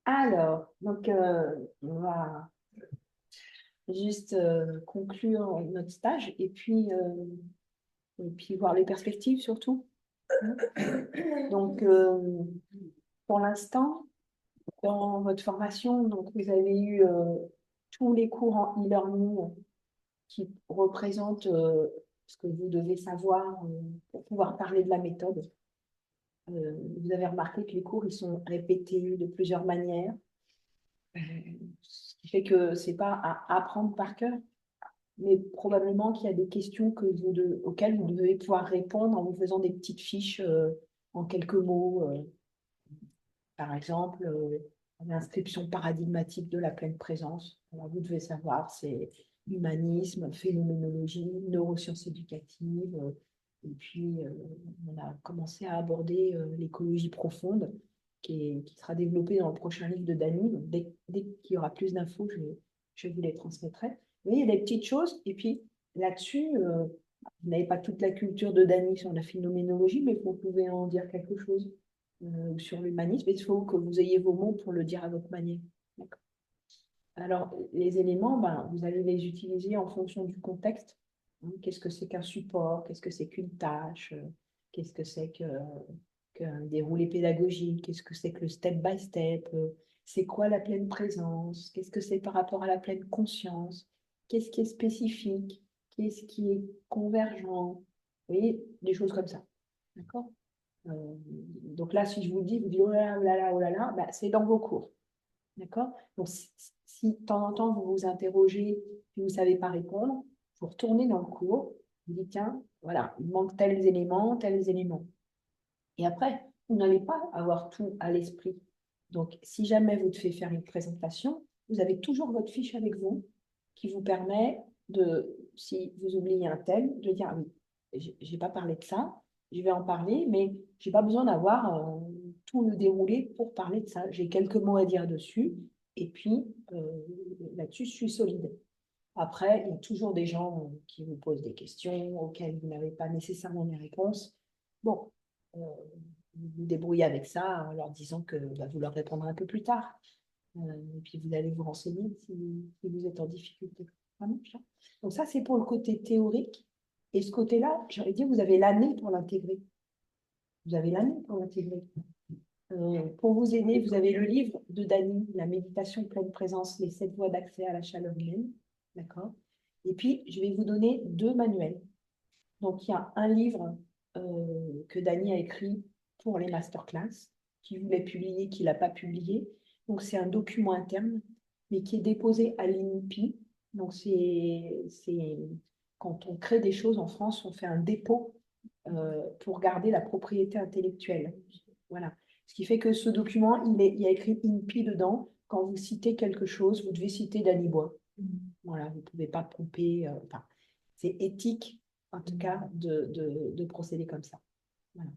Alors, donc, on va juste conclure notre stage et puis voir les perspectives surtout. Donc, pour l'instant, dans votre formation, donc, vous avez eu tous les cours en e-learning qui représentent ce que vous devez savoir pour pouvoir parler de la méthode. Vous avez remarqué que les cours, ils sont répétés de plusieurs manières, ce qui fait que ce n'est pas à apprendre par cœur, mais probablement qu'il y a des questions auxquelles vous devez pouvoir répondre en vous faisant des petites fiches en quelques mots. Par exemple, l'inscription paradigmatique de la pleine présence. Alors, vous devez savoir, c'est humanisme, phénoménologie, neurosciences éducatives. Et puis, on a commencé à aborder l'écologie profonde, qui sera développée dans le prochain livre de Dany. Donc, dès qu'il y aura plus d'infos, je vous les transmettrai. Vous voyez, il y a des petites choses. Et puis, là-dessus, vous n'avez pas toute la culture de Dany sur la phénoménologie, mais vous pouvez en dire quelque chose sur l'humanisme. Il faut que vous ayez vos mots pour le dire à votre manière. Alors, les éléments, ben, vous allez les utiliser en fonction du contexte. Qu'est-ce que c'est qu'un support? Qu'est-ce que c'est qu'une tâche? Qu'est-ce que c'est qu'un déroulé pédagogique? Qu'est-ce que c'est que le step by step? C'est quoi la pleine présence? Qu'est-ce que c'est par rapport à la pleine conscience? Qu'est-ce qui est spécifique? Qu'est-ce qui est convergent? Vous voyez, des choses comme ça. D'accord? Donc là, si je vous dis, vous dites oh là là, oh là là, bah, c'est dans vos cours. D'accord? Donc, si de temps en temps vous vous interrogez et vous ne savez pas répondre, vous retournez dans le cours, vous dites tiens, voilà, il manque tels éléments, tels éléments. Et après, vous n'allez pas avoir tout à l'esprit. Donc, si jamais vous devez faire une présentation, vous avez toujours votre fiche avec vous qui vous permet de, si vous oubliez un thème, de dire ah oui, je n'ai pas parlé de ça, je vais en parler, mais je n'ai pas besoin d'avoir tout le déroulé pour parler de ça. J'ai quelques mots à dire dessus, et puis là-dessus, je suis solide. Après, il y a toujours des gens qui vous posent des questions auxquelles vous n'avez pas nécessairement les réponses. Bon, euh, vous vous débrouillez avec ça en leur disant que bah, vous leur répondrez un peu plus tard. Et puis vous allez vous renseigner si vous êtes en difficulté. Ça marche, hein. Donc ça, c'est pour le côté théorique. Et ce côté-là, j'aurais dit, vous avez l'année pour l'intégrer. Vous avez l'année pour l'intégrer. Pour vous aider, vous avez le livre de Dany, La méditation pleine présence, les 7 voies d'accès à la chaleur humaine. D'accord? Et puis, je vais vous donner 2 manuels. Donc, il y a un livre que Dany a écrit pour les masterclass, qu'il voulait publier, qu'il n'a pas publié. Donc, c'est un document interne, mais qui est déposé à l'INPI. Donc, c'est quand on crée des choses en France, on fait un dépôt pour garder la propriété intellectuelle. Voilà. Ce qui fait que ce document, il y a écrit INPI dedans. Quand vous citez quelque chose, vous devez citer Dany Bois. Voilà, vous ne pouvez pas tromper. Enfin, c'est éthique, en tout cas, de procéder comme ça. Voilà.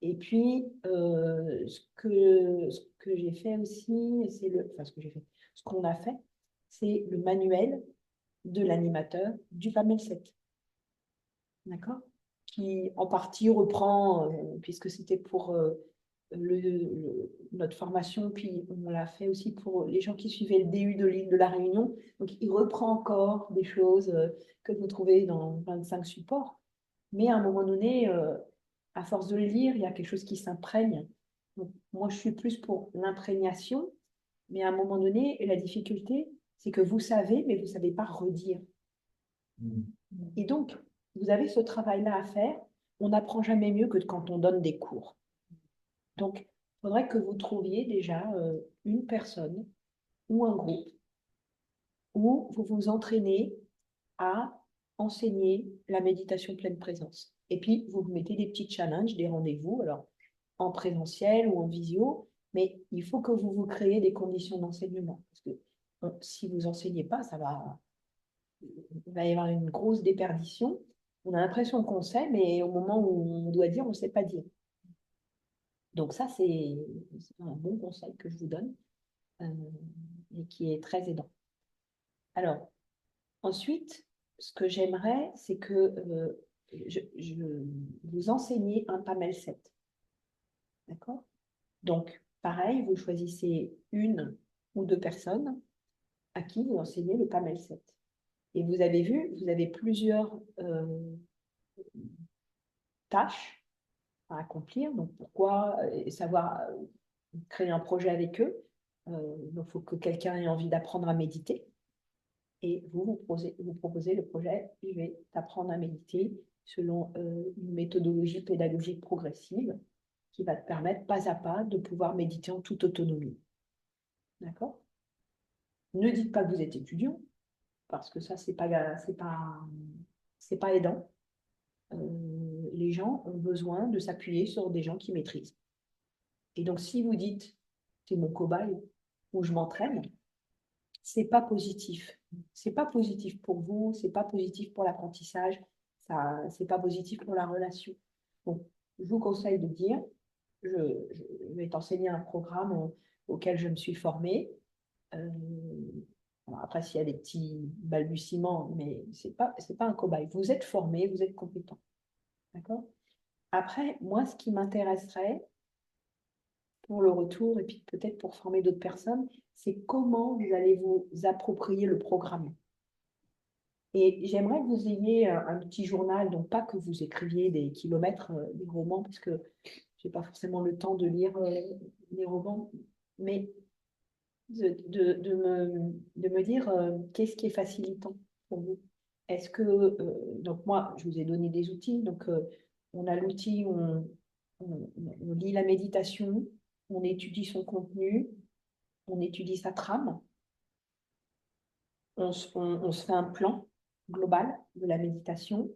Et puis, ce que j'ai fait aussi, enfin, ce qu'on a fait, c'est le manuel de l'animateur du panel 7. D'accord? Qui en partie reprend, puisque c'était pour notre formation, puis on l'a fait aussi pour les gens qui suivaient le DU de l'île de la Réunion. Donc, il reprend encore des choses que vous trouvez dans 25 supports. Mais à un moment donné, à force de le lire, il y a quelque chose qui s'imprègne. Donc, moi, je suis plus pour l'imprégnation, mais à un moment donné, la difficulté, c'est que vous savez, mais vous ne savez pas redire. Et donc, vous avez ce travail-là à faire. On n'apprend jamais mieux que quand on donne des cours. Donc, il faudrait que vous trouviez déjà une personne ou un groupe où vous vous entraînez à enseigner la méditation pleine présence. Et puis, vous vous mettez des petits challenges, des rendez-vous, alors en présentiel ou en visio, mais il faut que vous vous créez des conditions d'enseignement. Parce que si vous n'enseignez pas, il va y avoir une grosse déperdition. On a l'impression qu'on sait, mais au moment où on doit dire, on ne sait pas dire. Donc ça, c'est un bon conseil que je vous donne euh, et qui est très aidant. Alors, ensuite, ce que j'aimerais, c'est que je vous enseignez un PAMEL 7. D'accord? Donc, pareil, vous choisissez une ou deux personnes à qui vous enseignez le PAMEL 7. Et vous avez vu, vous avez plusieurs tâches à accomplir. Donc, pourquoi savoir créer un projet avec eux. Donc, il faut que quelqu'un ait envie d'apprendre à méditer. Et vous proposez le projet, je vais t'apprendre à méditer selon une méthodologie pédagogique progressive qui va te permettre pas à pas de pouvoir méditer en toute autonomie. D'accord? Ne dites pas que vous êtes étudiant, parce que ça, c'est pas aidant. Les gens ont besoin de s'appuyer sur des gens qui maîtrisent. Et donc, si vous dites, c'est mon cobaye, ou je m'entraîne, c'est pas positif. C'est pas positif pour vous, c'est pas positif pour l'apprentissage, c'est pas positif pour la relation. Donc, je vous conseille de dire, je vais t'enseigner un programme auquel je me suis formée. Après, s'il y a des petits balbutiements, mais c'est pas un cobaye. Vous êtes formé, vous êtes compétent. D'accord? Après, moi, ce qui m'intéresserait pour le retour et puis peut-être pour former d'autres personnes, c'est comment vous allez vous approprier le programme. Et j'aimerais que vous ayez un petit journal, donc pas que vous écriviez des kilomètres, des romans, parce que je n'ai pas forcément le temps de lire les romans, mais de me dire qu'est-ce qui est facilitant pour vous. Est-ce que, donc moi, je vous ai donné des outils, donc on a l'outil où on lit la méditation, on étudie son contenu, on étudie sa trame, on se fait un plan global de la méditation,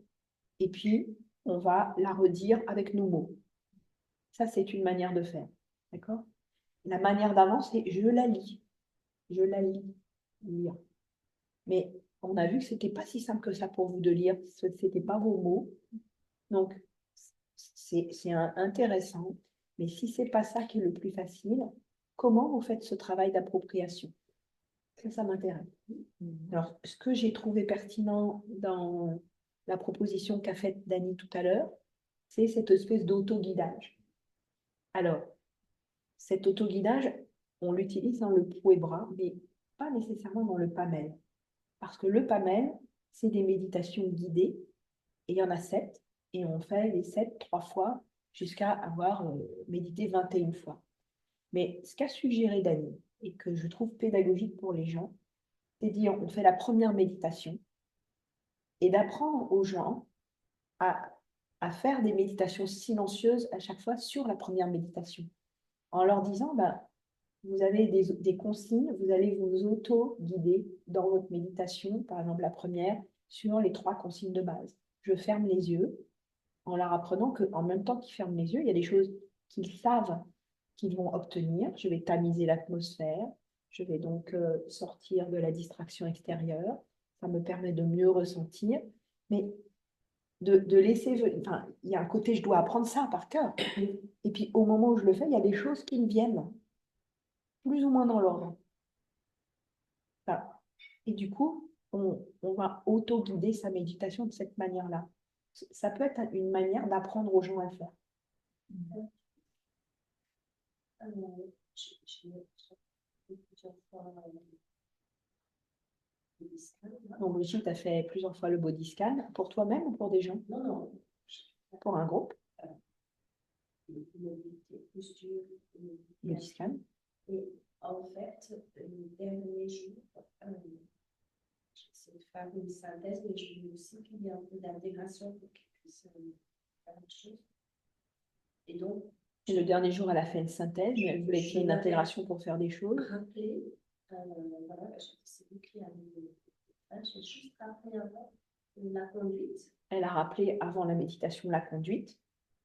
et puis on va la redire avec nos mots. Ça, c'est une manière de faire. D'accord? La manière d'avant, c'est je la lis. Je la lis. Lire. Mais on a vu que ce n'était pas si simple que ça pour vous de lire. Ce n'était pas vos mots. Donc, c'est intéressant. Mais si ce n'est pas ça qui est le plus facile, comment vous faites ce travail d'appropriation? Ça m'intéresse. Alors, ce que j'ai trouvé pertinent dans la proposition qu'a faite Dani tout à l'heure, c'est cette espèce d'auto-guidage. Alors, cet autoguidage, on l'utilise dans le Pouet-Bras, mais pas nécessairement dans le PAMEL. Parce que le PAMEL, c'est des méditations guidées, et il y en a 7, et on fait les 7 3 fois jusqu'à avoir médité 21 fois. Mais ce qu'a suggéré Dani, et que je trouve pédagogique pour les gens, c'est de dire on fait la première méditation, et d'apprendre aux gens à faire des méditations silencieuses à chaque fois sur la première méditation, en leur disant, vous avez des consignes, vous allez vous auto-guider dans votre méditation, par exemple la première, sur les 3 consignes de base. Je ferme les yeux, en leur apprenant qu'en même temps qu'ils ferment les yeux, il y a des choses qu'ils savent qu'ils vont obtenir. Je vais tamiser l'atmosphère, je vais donc sortir de la distraction extérieure, ça me permet de mieux ressentir, mais de laisser, enfin, il y a un côté, je dois apprendre ça par cœur. Et puis au moment où je le fais, il y a des choses qui me viennent, plus ou moins dans l'ordre. Voilà. Et du coup, on va auto-guider sa méditation de cette manière-là. Ça peut être une manière d'apprendre aux gens à le faire. Donc, Brigitte, tu as fait plusieurs fois le body scan. Pour toi-même ou pour des gens? Non, non. Pour un groupe? Body scan. Et en fait, le dernier jour, j'essaie de faire une synthèse, mais je veux aussi qu'il y ait un peu d'intégration pour qu'ils puissent faire autre chose. Et donc, et le dernier jour, elle a fait une synthèse, mais elle voulait qu'il y ait une intégration pour faire des choses. Rappeler, voilà, c'est vous qui avez. J'ai juste rappelé avant la conduite. Elle a rappelé avant la méditation la conduite.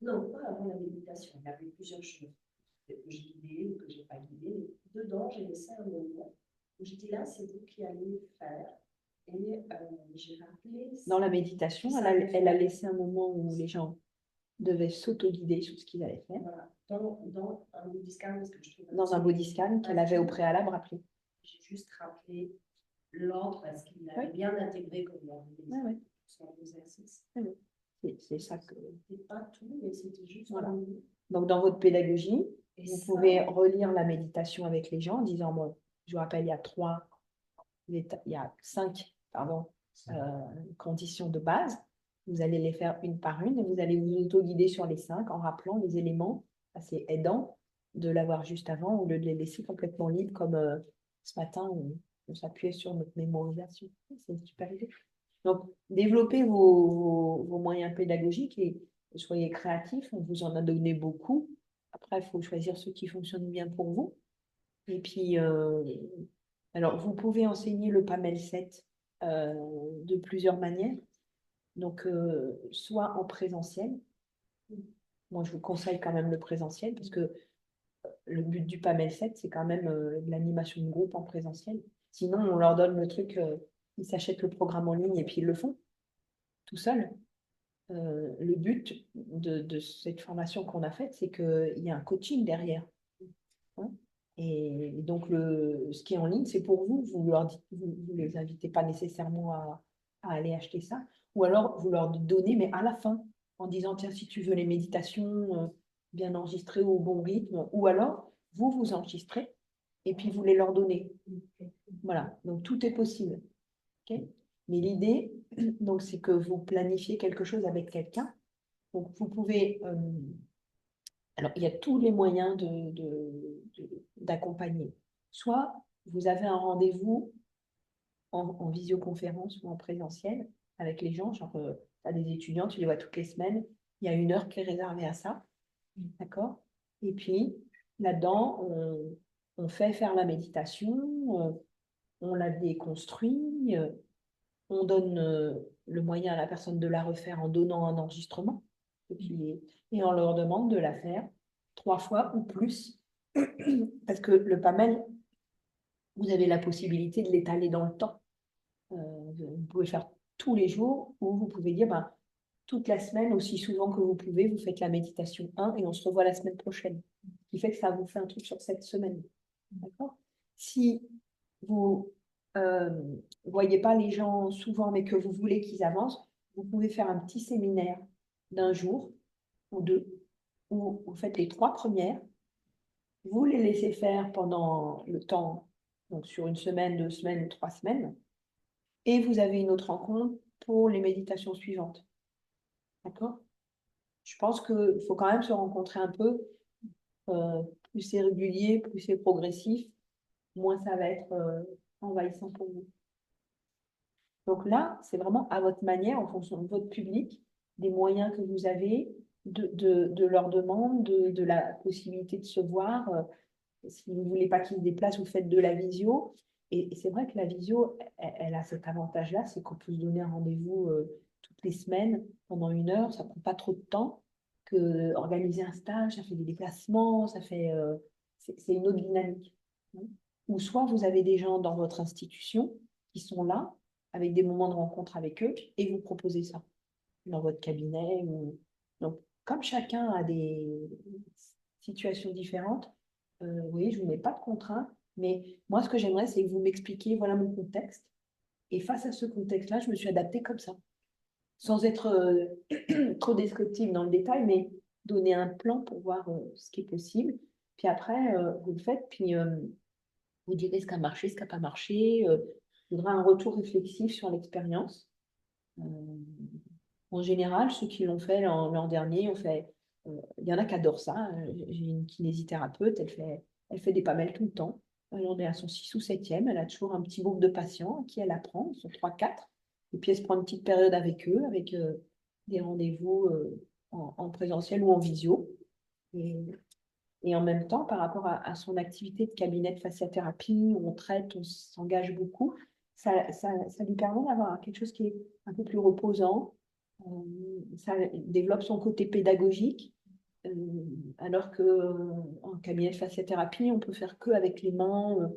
Non, pas avant la méditation. Il y avait plusieurs choses que j'ai guidées ou que je n'ai pas guidées. Mais dedans, j'ai laissé un moment où je dis là, c'est vous qui allez faire. Et j'ai rappelé. Dans la méditation, elle a laissé un moment où les gens devaient s'auto-guider sur ce qu'ils allaient faire. Voilà. Dans un body scan, parce que je trouve dans un body scan qu'elle avait au préalable rappelé. J'ai juste rappelé l'ordre parce qu'il avait bien intégré comme son exercice. C'est ça que. C'était pas tout, mais c'était juste. Voilà. Donc, dans votre pédagogie, Et Vous ça, pouvez relire la méditation avec les gens en disant, moi, je vous rappelle, il y a 5, pardon, euh, conditions de base. Vous allez les faire une par une et vous allez vous auto-guider sur les 5 en rappelant les éléments assez aidants de l'avoir juste avant ou de les laisser complètement libres comme ce matin où on s'appuyait sur notre mémorisation. C'est une super idée. Donc, développez vos moyens pédagogiques et soyez créatifs. On vous en a donné beaucoup. Après, il faut choisir ceux qui fonctionnent bien pour vous. Et puis, alors, vous pouvez enseigner le PAMEL 7 de plusieurs manières. Donc, soit en présentiel. Moi, je vous conseille quand même le présentiel parce que le but du PAMEL 7, c'est quand même de l'animation de groupe en présentiel. Sinon, on leur donne le truc, ils s'achètent le programme en ligne et puis ils le font tout seuls. Le but de cette formation qu'on a faite, c'est qu'il y a un coaching derrière. Hein. Et donc, ce qui est en ligne, c'est pour vous. Vous les invitez pas nécessairement à aller acheter ça. Ou alors, vous leur donnez, mais à la fin, en disant, tiens, si tu veux les méditations bien enregistrées au bon rythme, ou alors, vous vous enregistrez et puis vous les leur donnez. Voilà, donc tout est possible. Okay. Mais l'idée, donc, c'est que vous planifiez quelque chose avec quelqu'un. Donc, vous pouvez alors, il y a tous les moyens d'accompagner. Soit vous avez un rendez-vous en visioconférence ou en présentiel avec les gens, genre tu as des étudiants, tu les vois toutes les semaines, il y a une heure qui est réservée à ça, d'accord? Et puis, là-dedans, on fait faire la méditation, on la déconstruit, on donne le moyen à la personne de la refaire en donnant un enregistrement, et on leur demande de la faire 3 fois ou plus, parce que le PAMEL, vous avez la possibilité de l'étaler dans le temps. Vous pouvez faire tous les jours, ou vous pouvez dire, ben, toute la semaine, aussi souvent que vous pouvez, vous faites la méditation 1 et on se revoit la semaine prochaine. Ce qui fait que ça vous fait un truc sur cette semaine. D'accord? Si vous ne voyez pas les gens souvent, mais que vous voulez qu'ils avancent, vous pouvez faire un petit séminaire d'un jour ou deux, où vous faites les 3 premières, vous les laissez faire pendant le temps, donc sur une semaine, 2 semaines, 3 semaines, et vous avez une autre rencontre pour les méditations suivantes. D'accord? Je pense qu'il faut quand même se rencontrer un peu. Plus c'est régulier, plus c'est progressif, moins ça va être envahissant pour vous. Donc là, c'est vraiment à votre manière, en fonction de votre public, des moyens que vous avez, de leurs demandes, de la possibilité de se voir. Si vous ne voulez pas qu'ils se déplacent, vous faites de la visio. Et c'est vrai que la visio, elle a cet avantage-là, c'est qu'on peut se donner un rendez-vous toutes les semaines pendant 1 heure. Ça ne prend pas trop de temps que organiser un stage, ça fait des déplacements, c'est une autre dynamique. Ou soit vous avez des gens dans votre institution qui sont là, avec des moments de rencontre avec eux, et vous proposez ça dans votre cabinet. Donc, comme chacun a des situations différentes, oui, je ne vous mets pas de contraintes, mais moi, ce que j'aimerais, c'est que vous m'expliquiez, voilà mon contexte. Et face à ce contexte-là, je me suis adaptée comme ça, sans être trop descriptive dans le détail, mais donner un plan pour voir ce qui est possible. Puis après, vous le faites, puis vous direz ce qui a marché, ce qui n'a pas marché. Il faudra un retour réflexif sur l'expérience. Euh, En général, ceux qui l'ont fait l'an dernier, il y en a qui adorent ça. J'ai une kinésithérapeute, elle fait des PAMEL tout le temps. Elle en est à son 6 ou 7e. Elle a toujours un petit groupe de patients à qui elle apprend, ils sont 3, 4. Et puis elle se prend une petite période avec eux, avec des rendez-vous en présentiel ou en visio. Et, et en même temps, par rapport à son activité de cabinet de fasciathérapie, où on traite, on s'engage beaucoup, ça lui permet d'avoir quelque chose qui est un peu plus reposant. Ça développe son côté pédagogique, euh, alors qu'en cabinet de fasciathérapie, on peut faire que avec les mains,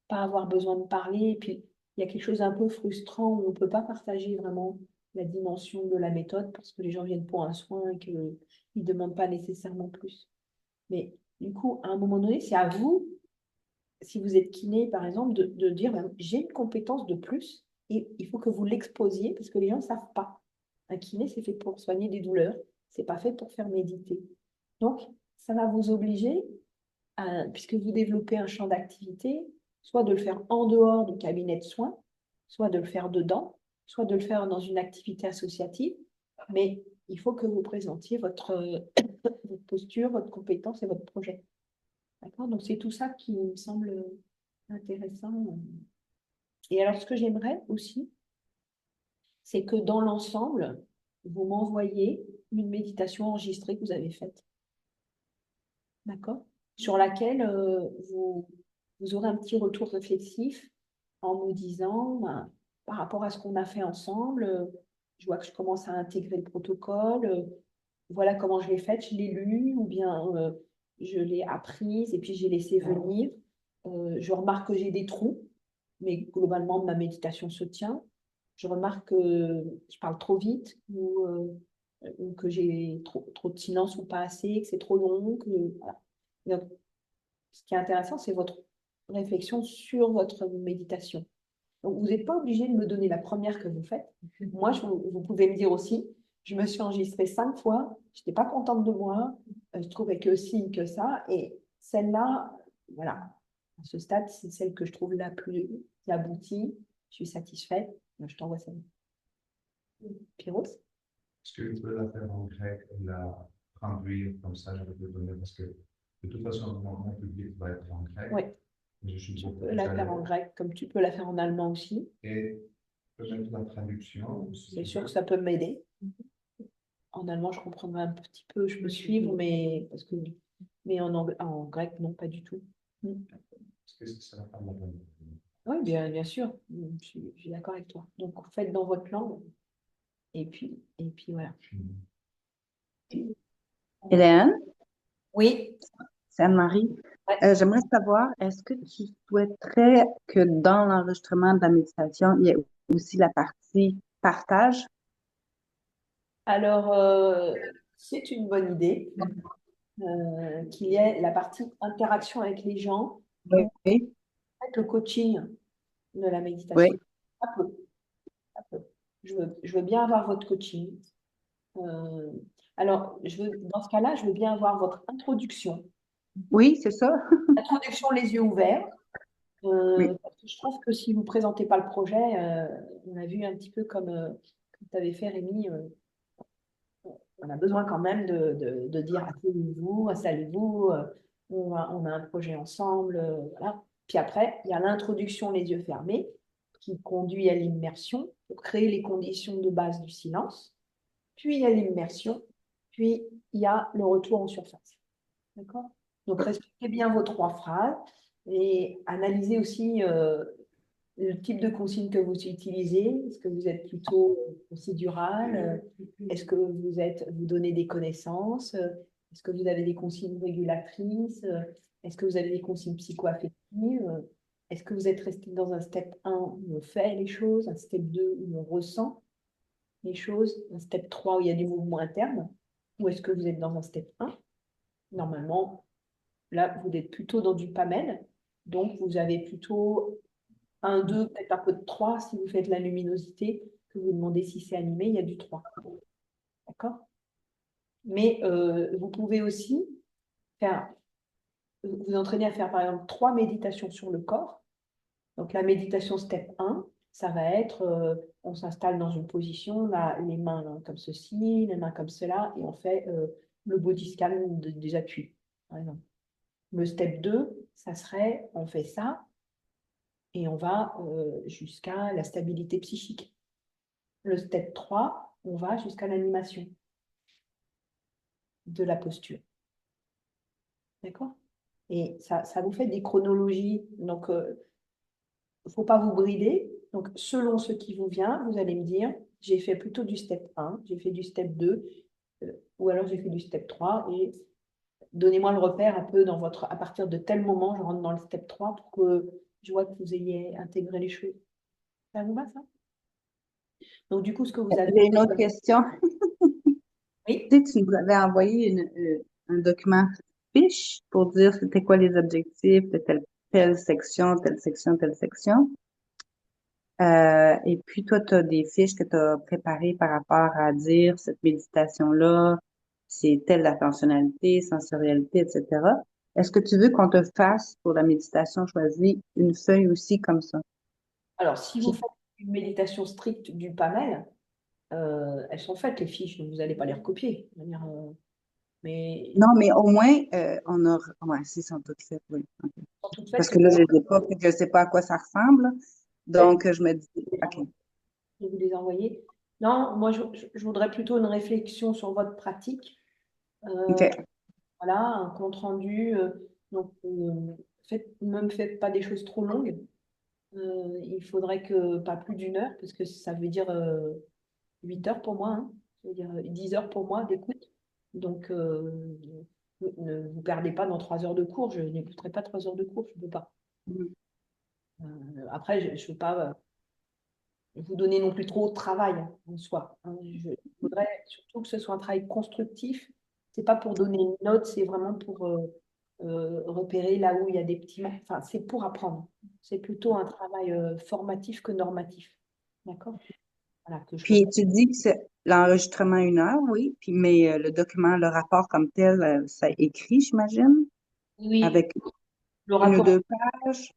pas avoir besoin de parler. Et puis, il y a quelque chose d'un peu frustrant où on ne peut pas partager vraiment la dimension de la méthode parce que les gens viennent pour un soin et qu'ils ne demandent pas nécessairement plus. Mais du coup, à un moment donné, c'est à vous, si vous êtes kiné, par exemple, de dire, ben, j'ai une compétence de plus et il faut que vous l'exposiez parce que les gens ne savent pas. Un kiné, c'est fait pour soigner des douleurs, c'est pas fait pour faire méditer. Donc, ça va vous obliger puisque vous développez un champ d'activité, soit de le faire en dehors du cabinet de soins, soit de le faire dedans, soit de le faire dans une activité associative, mais il faut que vous présentiez votre posture, votre compétence et votre projet. D'accord? Donc, c'est tout ça qui me semble intéressant. Et alors, ce que j'aimerais aussi, c'est que dans l'ensemble, vous m'envoyez une méditation enregistrée que vous avez faite. D'accord? Sur laquelle vous aurez un petit retour réflexif en me disant, ben, par rapport à ce qu'on a fait ensemble, je vois que je commence à intégrer le protocole, voilà comment je l'ai faite, je l'ai lu, ou bien je l'ai apprise et puis j'ai laissé venir. Je remarque que j'ai des trous, mais globalement, ma méditation se tient. Je remarque que je parle trop vite ou que j'ai trop de silence ou pas assez, que c'est trop long. Voilà. Donc, ce qui est intéressant, c'est votre réflexion sur votre méditation. Donc, vous n'êtes pas obligé de me donner la première que vous faites. Moi, vous pouvez me dire aussi, je me suis enregistrée 5 fois, je n'étais pas contente de moi, je trouvais que ci, que ça, et celle-là, voilà, à ce stade, c'est celle que je trouve la plus aboutie, je suis satisfaite, donc je t'envoie celle-là. Pyros? Est-ce que tu peux la faire en grec et la traduire comme ça, je vais te donner, parce que de toute façon, mon public va être en grec. Oui, Je suis tu beaucoup peux plus la à faire en l'aise. grec, comme tu peux la faire en allemand aussi. Et peut-être la traduction, si C'est tu sûr veux. que ça peut m'aider. En allemand, je comprendrai un petit peu, je peux suivre, mais en grec, non, pas du tout. Mm. Parce que ça va pas la peine. Oui, bien sûr, je suis d'accord avec toi. Donc, faites dans votre langue, et puis voilà. Hélène, Oui, c'est Anne-Marie. ouais. J'aimerais savoir, est-ce que tu souhaiterais que dans l'enregistrement de la méditation, il y ait aussi la partie partage? Alors, c'est une bonne idée qu'il y ait la partie interaction avec les gens, Oui, ou peut-être le coaching de la oui, méditation. Un peu, un peu. Je veux bien avoir votre coaching. Euh, alors, dans ce cas-là, je veux bien avoir votre introduction. oui, c'est ça. Introduction les yeux ouverts. Oui, Parce que je trouve que si vous ne présentez pas le projet, on a vu un petit peu comme tu avais fait, Rémi, on a besoin quand même de dire asseyez-vous, installez-vous, on a un projet ensemble. Voilà. Puis après, il y a l'introduction les yeux fermés qui conduit à l'immersion pour créer les conditions de base du silence. Puis il y a l'immersion, puis il y a le retour en surface. D'accord? Donc respectez bien vos 3 phrases et analysez aussi le type de consigne que vous utilisez. Est-ce que vous êtes plutôt procédural? Est-ce que vous donnez des connaissances? Est-ce que vous avez des consignes régulatrices? Est-ce que vous avez des consignes psychoaffectives? Est-ce que vous êtes resté dans un step 1 où on fait les choses, un step 2 où on ressent les choses, un step 3 où il y a des mouvements internes? Ou est-ce que vous êtes dans un step 1? Normalement, là, vous êtes plutôt dans du PAMEL. Donc, vous avez plutôt 1, 2, peut-être un peu de 3 si vous faites la luminosité, que vous demandez si c'est animé, il y a du 3. D'accord? Mais vous pouvez aussi faire, vous entraîner à faire par exemple 3 méditations sur le corps. Donc la méditation step 1, ça va être, on s'installe dans une position, on a les mains comme ceci, les mains comme cela, et on fait le body scan des appuis, par exemple. Le step 2, ça serait, on fait ça, et on va jusqu'à la stabilité psychique. Le step 3, on va jusqu'à l'animation de la posture. D'accord? Et ça vous fait des chronologies. Donc, il ne faut pas vous brider. Donc, selon ce qui vous vient, vous allez me dire, j'ai fait plutôt du step 1, j'ai fait du step 2, ou alors j'ai fait du step 3, et donnez-moi le repère un peu à partir de tel moment, je rentre dans le step 3 pour que je vois que vous ayez intégré les choses. Ça vous va, ça? Donc, du coup, ce que vous avez... j'ai une autre question. Oui? Tu sais, tu nous avais envoyé un document fiche pour dire c'était quoi les objectifs de telle section, telle section, telle section. Et puis, toi, tu as des fiches que tu as préparées par rapport à dire cette méditation-là, c'est telle la fonctionnalité, sensorialité, etc. Est-ce que tu veux qu'on te fasse pour la méditation choisie une feuille aussi comme ça? Alors, si vous Qui- faites une méditation stricte du PAMEL, elles sont faites, les fiches, donc vous n'allez pas les recopier. Je veux dire, mais Non, mais au moins, on aura. Ouais, c'est sans doute fait, oui. Ok. elles sont toutes Parce faites, que là, je ne sais pas, puis je ne sais pas à quoi ça ressemble. Donc, je me dis, OK. je vais vous les envoyer. Non, moi, je voudrais plutôt une réflexion sur votre pratique. Euh, OK. voilà, un compte rendu. Donc, ne me faites pas des choses trop longues. Il faudrait que pas plus d'une heure, parce que ça veut dire 8 heures pour moi, hein. Ça veut dire 10 heures pour moi d'écoute. Donc, ne vous perdez pas dans 3 heures de cours. Je n'écouterai pas 3 heures de cours, je ne peux pas. Après, je ne veux pas vous donner non plus trop de travail en soi, hein. Je voudrais surtout que ce soit un travail constructif. C'est pas pour donner une note, c'est vraiment pour repérer là où il y a des petits manques. Enfin, c'est pour apprendre. C'est plutôt un travail formatif que normatif. D'accord? Voilà, que je Puis, reçois. tu dis que c'est l'enregistrement 1 heure, oui. Puis, mais le document, le rapport comme tel, ça écrit, j'imagine, Oui, avec le 1 ou 2 rapport, pages.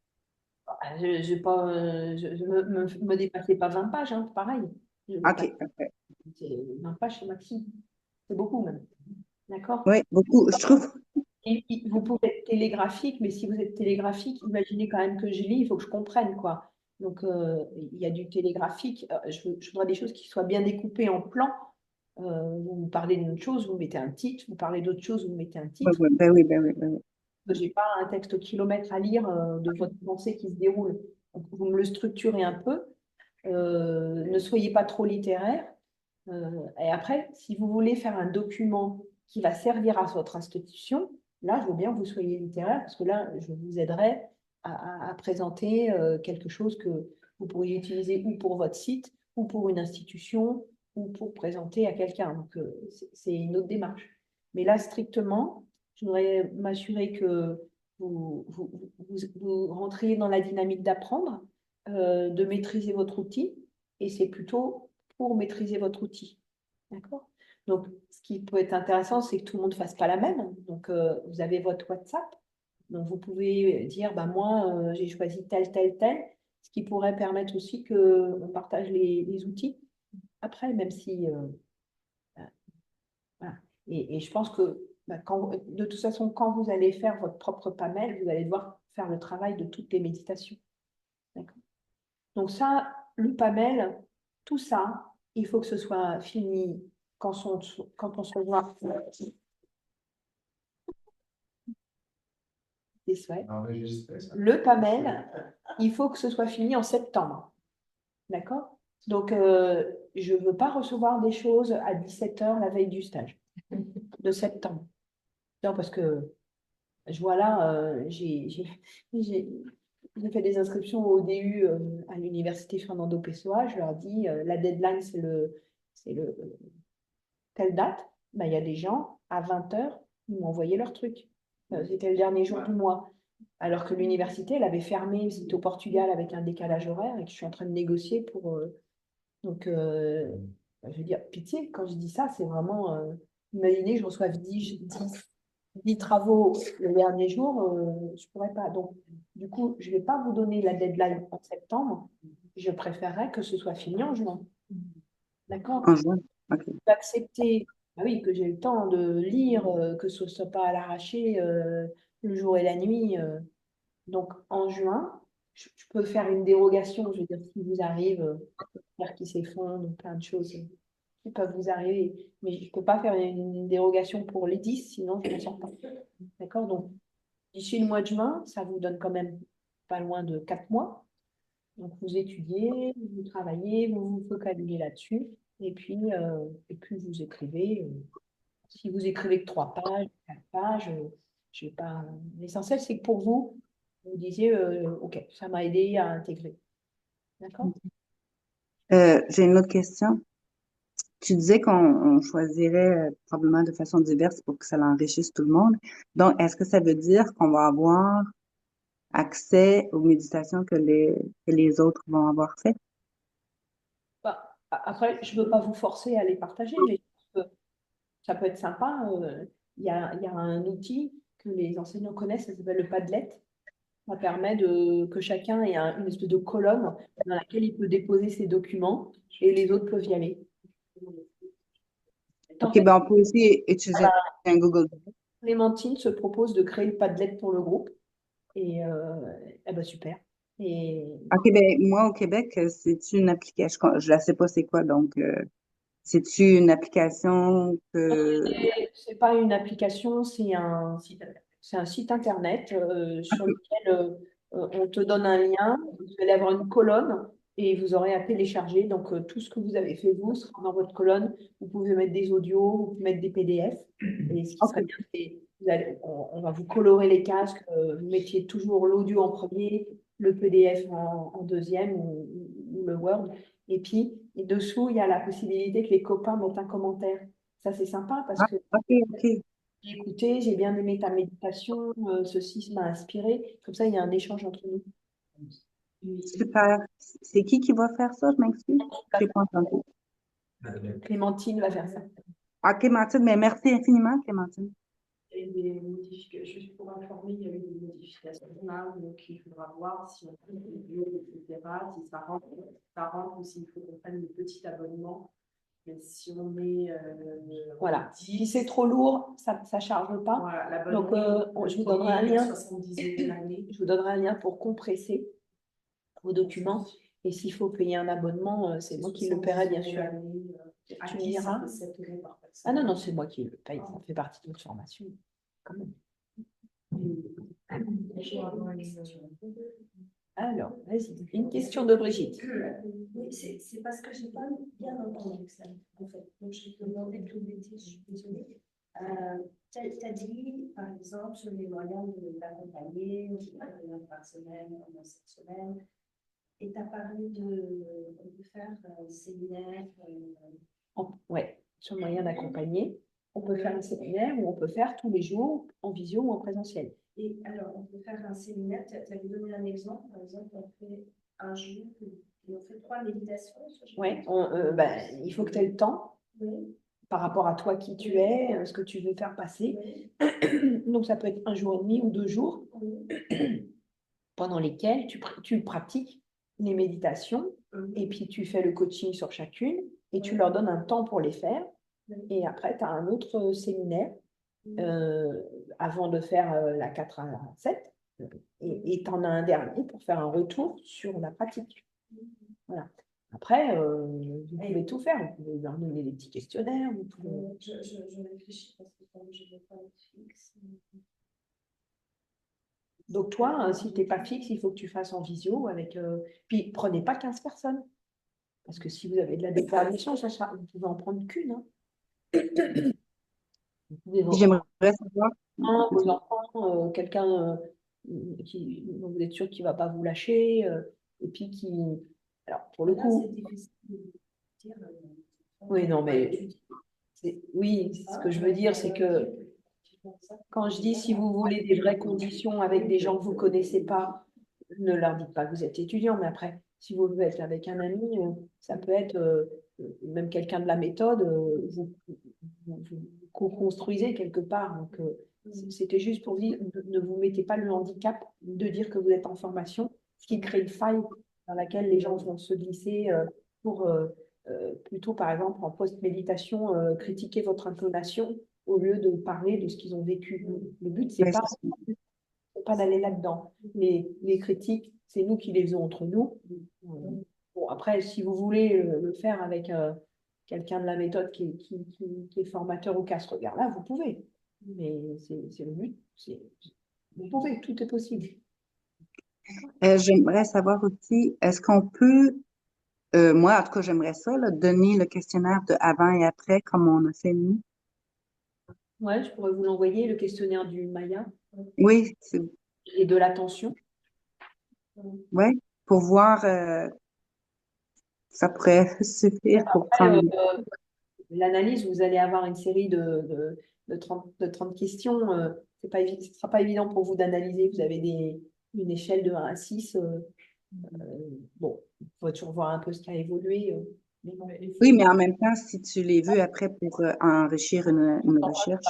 je ne pas, me dépassez pas 20 pages, hein, pareil. Je veux pas, OK, parfait. 20 pages, c'est maximum. C'est beaucoup même. D'accord? Oui, beaucoup, je trouve. Et vous pouvez être télégraphique, mais si vous êtes télégraphique, imaginez quand même que je lis, il faut que je comprenne, quoi. Donc, il y a du télégraphique. Je voudrais des choses qui soient bien découpées en plans. Vous parlez d'une chose, vous mettez un titre. Vous parlez d'autre chose, vous mettez un Oui, titre. oui, ben oui, ben oui, ben oui. Je n'ai pas un texte au kilomètre à lire de votre pensée qui se déroule. Donc, vous me le structurez un peu. Ne soyez pas trop littéraire. Et après, si vous voulez faire un document qui va servir à votre institution, là, je veux bien que vous soyez littéraire, parce que là, je vous aiderai à présenter quelque chose que vous pourriez utiliser ou pour votre site, ou pour une institution, ou pour présenter à quelqu'un. Donc, c'est une autre démarche. Mais là, strictement, je voudrais m'assurer que vous rentriez dans la dynamique d'apprendre, de maîtriser votre outil, et c'est plutôt pour maîtriser votre outil. D'accord? Donc, ce qui peut être intéressant, c'est que tout le monde ne fasse pas la même. Donc, vous avez votre WhatsApp. Donc, vous pouvez dire, bah, moi, j'ai choisi tel, tel, tel. Ce qui pourrait permettre aussi qu'on partage les outils après, même si. Voilà. Et je pense que bah, de toute façon, quand vous allez faire votre propre PAMEL, vous allez devoir faire le travail de toutes les méditations. D'accord? Donc ça, le PAMEL, tout ça, il faut que ce soit fini quand on se revoit des souhaits. Enregistrer ça. Le PAMEL, il faut que ce soit fini en septembre. D'accord? Donc, je ne veux pas recevoir des choses à 17 heures la veille du stage de septembre. Non, parce que je vois là, j'ai fait des inscriptions au DU à l'université Fernando Pessoa. Je leur dis, la deadline, c'est le telle date. Ben, il y a des gens, à 20 heures, ils m'ont envoyé leur truc. C'était le dernier jour du mois. Alors que l'université, elle avait fermé, c'était au Portugal avec un décalage horaire et que je suis en train de négocier pour. Donc, je veux dire, pitié, quand je dis ça, c'est vraiment. Imaginez, je reçois 10 travaux le dernier jour, je ne pourrais pas. Donc, du coup, je ne vais pas vous donner la deadline en septembre. Je préférerais que ce soit fini en juin. D'accord? En juin. OK. D'accepter, ah oui, que j'ai le temps de lire, que ce ne soit pas à l'arraché le jour et la nuit. Donc, en juin, je peux faire une dérogation. Je veux dire, si vous arrive, faire qui s'effondre, plein de choses qui peuvent vous arriver. Mais je ne peux pas faire une dérogation pour les 10, sinon je ne m'en sors pas. D'accord? Donc, d'ici le mois de juin, ça vous donne quand même pas loin de 4 mois. Donc, vous étudiez, vous travaillez, vous vous focalisez là-dessus, et puis vous écrivez. Si vous écrivez que 3 pages, 4 pages, je vais pas. L'essentiel, c'est que pour vous, vous disiez, OK, ça m'a aidé à intégrer. D'accord? J'ai une autre question. Tu disais qu'on choisirait probablement de façon diverse pour que ça l'enrichisse tout le monde. Donc, est-ce que ça veut dire qu'on va avoir accès aux méditations que les autres vont avoir fait? Bah, après, je ne veux pas vous forcer à les partager, mais ça peut être sympa. Il y a un outil que les enseignants connaissent, ça s'appelle le Padlet. Ça permet que chacun ait une espèce de colonne dans laquelle il peut déposer ses documents et les autres peuvent y aller. En OK, fait, ben on peut aussi utiliser un Google Doc. Clémentine se propose de créer le Padlet pour le groupe. Et eh ben, super. Et OK, ben moi, au Québec, c'est une application, je ne sais pas c'est quoi, donc c'est-tu une application que... c'est pas une application, c'est un site internet sur OK, lequel on te donne un lien, vous allez avoir une colonne et vous aurez à télécharger. Donc tout ce que vous avez fait vous sera dans votre colonne. Vous pouvez mettre des audios, vous pouvez mettre des PDF. Et ce qui serait OK, bien, c'est on va vous colorer les casques, vous mettiez toujours l'audio en premier, le PDF en deuxième ou le Word. Et puis, dessous, il y a la possibilité que les copains mettent un commentaire. Ça, c'est sympa parce que OK, OK. j'ai écouté, j'ai bien aimé ta méditation, ceci m'a inspiré. Comme ça, il y a un échange entre nous. Super. C'est qui va faire ça? Je m'excuse. Je n'ai pas entendu. Clémentine va faire ça. Ah, Clémentine, mais merci infiniment, Clémentine. Il y a eu des modifications, juste pour informer, il y a eu des modifications là, donc il faudra voir si on fait des vidéos, etc., si ça rentre ou s'il faut qu'on prenne le petit abonnement. Mais si on met Voilà. Si c'est trop lourd, ça ne charge pas. voilà, Donc, l'abonnement, je vous donnerai un lien. 70 € l'année. Je vous donnerai un lien pour compresser vos documents. Et s'il faut payer un abonnement, c'est moi qui le paierai, bien sûr. Tu me diras. Ah non, non, c'est moi qui le paye. Ça fait partie de notre formation. Quand même. Alors, vas-y. Une question de Brigitte. Oui, c'est parce que je n'ai pas bien entendu ça, en fait. Donc, je vais te demander de répéter, je suis désolée. Tu as dit, par exemple, sur les moyens d'accompagner, par semaine, pendant cette semaine, et tu as parlé de faire un séminaire. Oui, sur le moyen d'accompagner. On peut faire un séminaire ou on peut faire tous les jours en visio ou en présentiel. Et alors, on peut faire un séminaire. Tu avais donné un exemple. Par exemple, on fait un jour et on fait 3 méditations. Oui, il faut que tu aies le temps. Oui. Par rapport à toi qui tu es, ce que tu veux faire passer. Oui. Donc, ça peut être un jour et demi ou 2 jours pendant lesquels tu pratiques les méditations et puis tu fais le coaching sur chacune et tu leur donnes un temps pour les faire. Et après, tu as un autre séminaire avant de faire la 4 à 7 et tu en as un dernier pour faire un retour sur la pratique. Voilà. Après, vous pouvez tout faire. Vous pouvez leur donner des petits questionnaires. Vous pouvez... Je réfléchis parce que comme je n'ai pas de fixe. Donc, toi, si tu n'es pas fixe, il faut que tu fasses en visio avec. Puis, prenez pas 15 personnes. Parce que si vous avez de la détermination, vous pouvez en prendre qu'une. Hein. Vous pouvez J'aimerais savoir. vos enfants, quelqu'un dont vous êtes sûr qu'il ne va pas vous lâcher. Et puis qui. Alors, pour le coup. C'est difficile de dire. Oui, non, mais. Oui, ce que je veux dire, c'est que quand je dis si vous voulez des vraies conditions avec des gens que vous ne connaissez pas, ne leur dites pas que vous êtes étudiant, mais après, si vous voulez être avec un ami, ça peut être même quelqu'un de la méthode, vous co-construisez quelque part. Donc, c'était juste pour dire, ne vous mettez pas le handicap de dire que vous êtes en formation, ce qui crée une faille dans laquelle les gens vont se glisser pour plutôt, par exemple, en post-méditation, critiquer votre intonation au lieu de parler de ce qu'ils ont vécu. Le but, c'est pas d'aller là-dedans. Les critiques, c'est nous qui les faisons entre nous. Bon, après, si vous voulez le faire avec quelqu'un de la méthode qui est formateur ou qui a ce regard-là, vous pouvez. Mais c'est le but. Vous pouvez, tout est possible. J'aimerais savoir aussi, est-ce qu'on peut, moi en tout cas j'aimerais ça, là, donner le questionnaire de avant et après comme on a fait nous. Ouais, je pourrais vous l'envoyer, le questionnaire du Maya Oui, et de l'attention. ouais, pour voir, ça pourrait suffire pour Après, prendre. l'analyse, vous allez avoir une série de 30 questions. Ce ne sera pas évident pour vous d'analyser. Vous avez une échelle de 1 à 6. Bon, il faut toujours voir un peu ce qui a évolué. Mais bon. Oui, mais en même temps, si tu les veux après pour enrichir une recherche.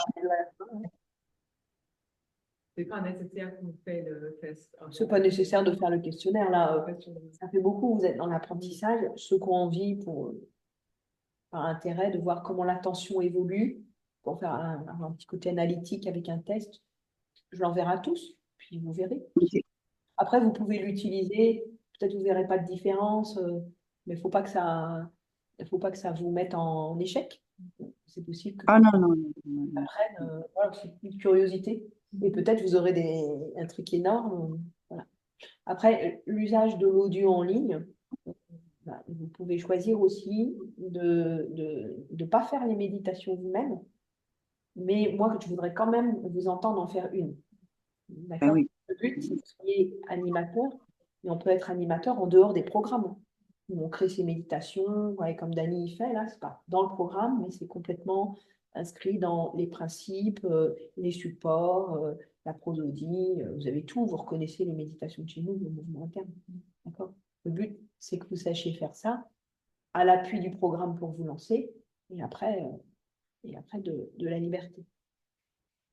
C'est pas nécessaire qu'on fait le test. C'est pas nécessaire de faire le questionnaire, là. Ça fait beaucoup, vous êtes dans l'apprentissage. Ceux qui ont envie, par intérêt, de voir comment l'attention évolue, pour faire un petit côté analytique avec un test, je l'enverrai à tous, puis vous verrez. Ok. Après, vous pouvez l'utiliser, peut-être vous ne verrez pas de différence, mais il ne faut pas que ça vous mette en échec. C'est possible que Ah non, non, non, non, non. après, voilà, c'est une curiosité. Et peut-être vous aurez un truc énorme. Voilà. Après, l'usage de l'audio en ligne, bah, vous pouvez choisir aussi de ne pas faire les méditations vous-même. Mais moi, je voudrais quand même vous entendre en faire une. Ben D'accord? oui. Le but, c'est de soyez animateur, mais on peut être animateur en dehors des programmes. Où on crée ses méditations, ouais, comme Dany y fait, là, c'est pas dans le programme, mais c'est complètement inscrit dans les principes, les supports, la prosodie, vous avez tout, vous reconnaissez les méditations de chez nous, le mouvement interne. D'accord? Le but, c'est que vous sachiez faire ça à l'appui du programme pour vous lancer, et après de la liberté.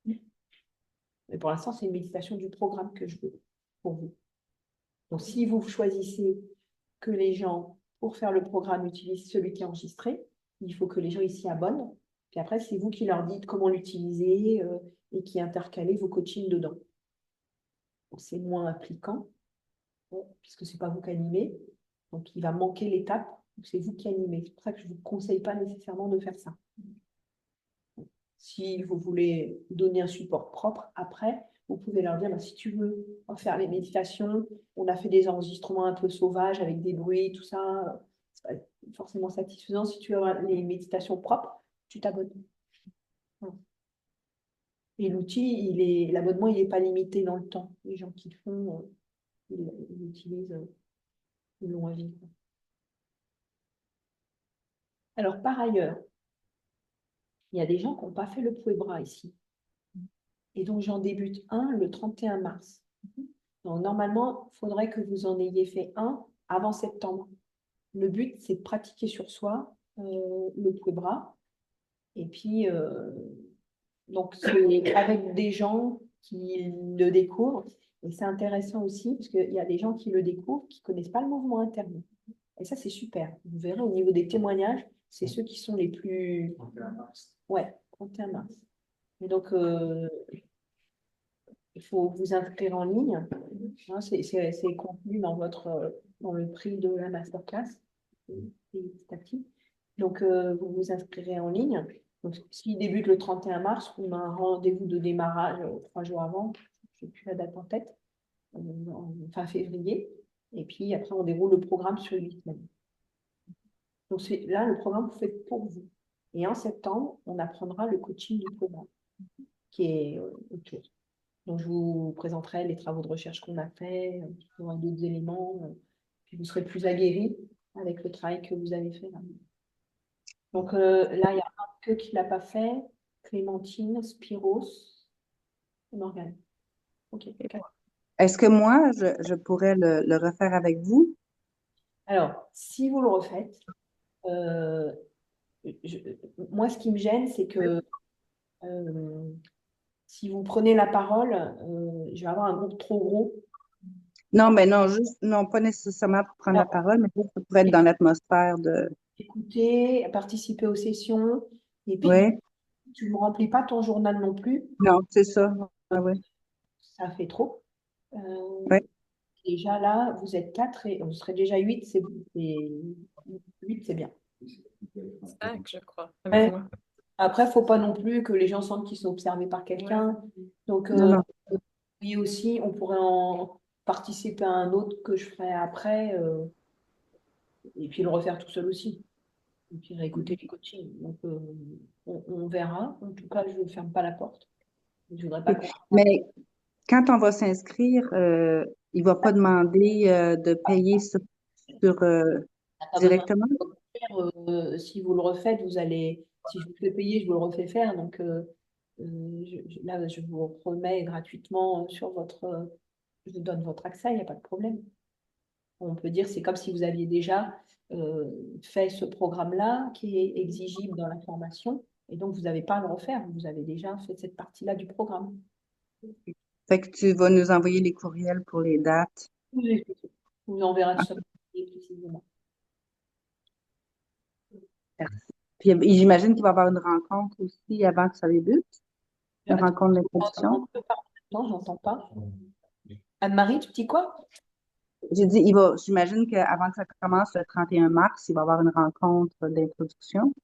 Mais pour l'instant, c'est une méditation du programme que je veux pour vous. Donc, si vous choisissez que les gens, pour faire le programme, utilisent celui qui est enregistré, il faut que les gens ici s'y abonnent. Puis après, c'est vous qui leur dites comment l'utiliser et qui intercalez vos coachings dedans. C'est moins impliquant, puisque ce n'est pas vous qui animez. Donc, il va manquer l'étape où c'est vous qui animez. C'est pour ça que je ne vous conseille pas nécessairement de faire ça. Si vous voulez donner un support propre, après, vous pouvez leur dire, bah, si tu veux faire les méditations, on a fait des enregistrements un peu sauvages avec des bruits, tout ça, c'est pas forcément satisfaisant. Si tu veux avoir les méditations propres, tu t'abonnes. Voilà. Et l'outil, l'abonnement, il n'est pas limité dans le temps. Les gens qui le font, ils l'utilisent, ils l'ont à vie. Alors, par ailleurs, il y a des gens qui n'ont pas fait le Puebra ici. Et donc, j'en débute un le 31 mars. Donc, normalement, il faudrait que vous en ayez fait un avant septembre. Le but, c'est de pratiquer sur soi le Puebra. Et puis, donc, c'est avec des gens qui le découvrent. Et c'est intéressant aussi, parce qu'il y a des gens qui le découvrent, qui ne connaissent pas le mouvement interne. Et ça, c'est super. Vous verrez au niveau des témoignages, c'est ceux qui sont les plus... 31 mars. Ouais, 31 mars. Et donc, il faut vous inscrire en ligne. Hein, c'est contenu dans le prix de la masterclass. Petit à petit. Donc, vous vous inscrirez en ligne. Donc, s'il débute le 31 mars, on a un rendez-vous de démarrage 3 jours avant. Je n'ai plus la date en tête. Fin février. Et puis, après, on déroule le programme sur 8 semaines. Donc, là, le programme, vous faites pour vous. Et en septembre, on apprendra le coaching du programme, qui est autre chose. Donc, je vous présenterai les travaux de recherche qu'on a fait, d'autres éléments, puis vous serez plus aguerris avec le travail que vous avez fait là. Donc, là, il y a un que qui ne l'a pas fait, Clémentine, Spiros et Morgane. OK. Est-ce que moi, je pourrais le refaire avec vous? Alors, si vous le refaites, je- moi, ce qui me gêne, c'est que si vous prenez la parole, je vais avoir un groupe trop gros. Non, mais non, juste, non, pas nécessairement pour prendre la Alors, parole, mais juste pour être dans l'atmosphère de. écouter, participer aux sessions, et puis Oui, tu ne remplis pas ton journal non plus, non, c'est ça. Ah, oui, ça fait trop. Euh, oui. déjà là, vous êtes 4 et vous serez déjà 8, c'est 8, c'est bien. 5, je crois, Ouais. avec moi. Après, il ne faut pas non plus que les gens sentent qu'ils sont observés par quelqu'un. Donc, Non, non. oui aussi, on pourrait en participer à un autre que je ferai après, et puis le refaire tout seul aussi. Et puis réécouter les coachings. Donc, on verra. En tout cas, je ne ferme pas la porte. Je ne voudrais pas qu'on... Mais quand on va s'inscrire, il ne va pas demander de payer sur, n'a pas besoin directement? de le faire. Si vous le refaites, si je vous fais payer, je vous le refais faire. Donc là, je vous remets gratuitement je vous donne votre accès, il n'y a pas de problème. On peut dire c'est comme si vous aviez déjà fait ce programme-là qui est exigible dans la formation. Et donc, vous n'avez pas à le refaire. Vous avez déjà fait cette partie-là du programme. Fait que tu vas nous envoyer les courriels pour les dates. Je vous explique. Je vous enverrai tout Ah, ça précisément. merci. Puis j'imagine qu'il va y avoir une rencontre aussi avant que ça débute, une Attends, rencontre d'introduction. on peut pas en même temps, j'entends pas. Anne-Marie, tu dis quoi? J'ai dit, j'imagine qu'avant que ça commence le 31 mars, il va y avoir une rencontre d'introduction.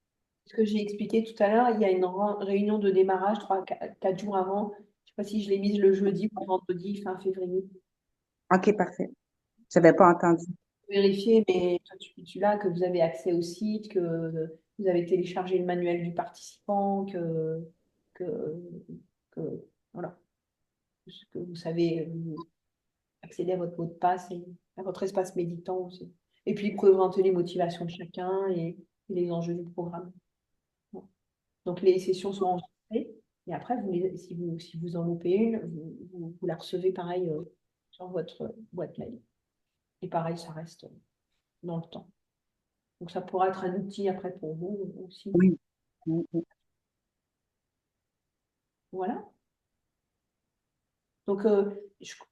Ce que j'ai expliqué tout à l'heure, il y a une réunion de démarrage 3-4 jours avant. Je ne sais pas si je l'ai mise le jeudi ou le vendredi, fin février. OK, parfait. Je n'avais pas entendu. Vérifier, mais toi, tu l'as, que vous avez accès au site, que vous avez téléchargé le manuel du participant, que, que voilà, que vous savez accéder à votre mot de passe et à votre espace méditant aussi. Et puis présenter les motivations de chacun et les enjeux du programme. Bon. Donc les sessions sont enregistrées et après, si vous en loupez une, vous la recevez pareil sur votre boîte mail. Et pareil, ça reste dans le temps. Donc ça pourra être un outil après pour vous aussi. Oui. Oui, oui. Voilà. Donc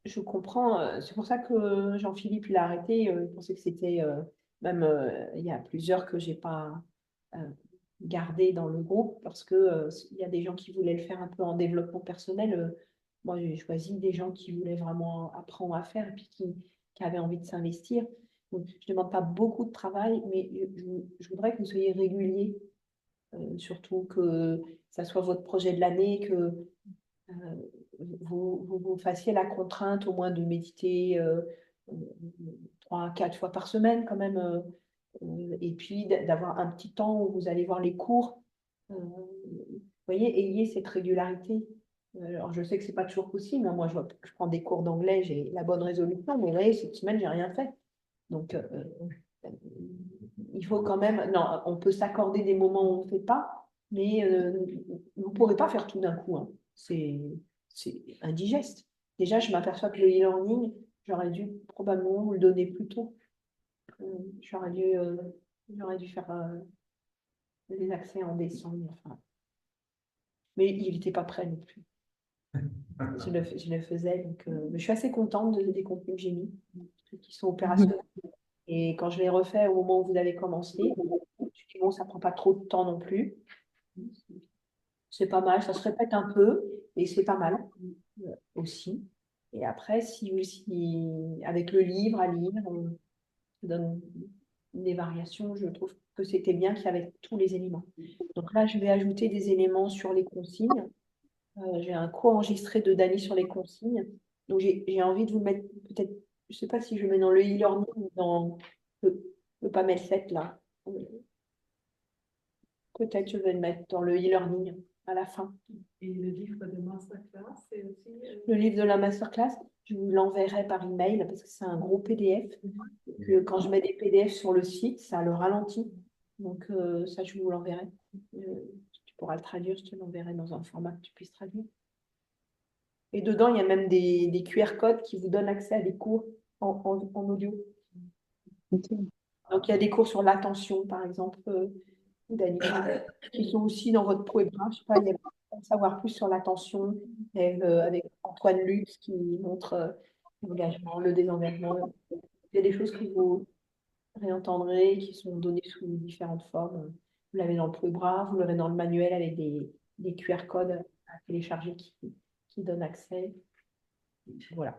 je comprends, c'est pour ça que Jean-Philippe il a arrêté. Il pensait que c'était même il y a plusieurs que j'ai pas gardé dans le groupe parce que il y a des gens qui voulaient le faire un peu en développement personnel. Moi j'ai choisi des gens qui voulaient vraiment apprendre à faire et puis qui avaient envie de s'investir. Donc je ne demande pas beaucoup de travail, mais je voudrais que vous soyez réguliers, surtout que ça soit votre projet de l'année, que euh, vous fassiez la contrainte au moins de méditer 3-4 fois par semaine quand même, et puis d'avoir un petit temps où vous allez voir les cours. Vous voyez, ayez cette régularité. Alors je sais que c'est pas toujours possible, hein. Moi je prends des cours d'anglais, j'ai la bonne résolution, mais vous voyez, cette semaine, j'ai rien fait. Donc il faut quand même, non, on peut s'accorder des moments où on ne fait pas, mais vous ne pourrez pas faire tout d'un coup, hein. C'est indigeste. Déjà, je m'aperçois que le e-learning, j'aurais dû probablement vous le donner plus tôt. Euh, j'aurais dû, euh, j'aurais dû faire les accès en décembre. Enfin. Mais il n'était pas prêt non plus. Je le faisais, donc, mais je suis assez contente des contenus que j'ai mis, qui sont Mhm. opérationnels. Et quand je les refais au moment où vous avez commencé, je me dis, bon, ça ne prend pas trop de temps non plus. C'est pas mal, ça se répète un peu et c'est pas mal aussi. Et après, si avec le livre à lire, on donne des variations, je trouve que c'était bien qu'il y avait tous les éléments. Donc là, je vais ajouter des éléments sur les consignes. J'ai un cours enregistré de Dany sur les consignes. Donc j'ai envie de vous mettre peut-être, je ne sais pas si je le mets dans le e-learning ou dans le PAMEL 7 là. Peut-être je vais le mettre dans le e-learning à la fin. Et le livre de masterclass, c'est aussi. Le livre de la masterclass, je vous l'enverrai par email parce que c'est un gros PDF. Que quand je mets des PDF sur le site, ça le ralentit. Donc ça, je vous l'enverrai. Tu pourras le traduire, je te l'enverrai dans un format que tu puisses traduire. Et dedans, il y a même des QR codes qui vous donnent accès à des cours en audio. OK. Donc il y a des cours sur l'attention, par exemple, Dani, qui sont aussi dans votre programme. Je sais pas, il y a en savoir plus sur l'attention avec Antoine Lutz qui montre l'engagement, le désengagement. Il y a des choses que vous réentendrez qui sont données sous différentes formes. Vous l'avez dans le programme, vous l'avez dans le manuel avec des QR codes à télécharger qui donnent accès. Voilà.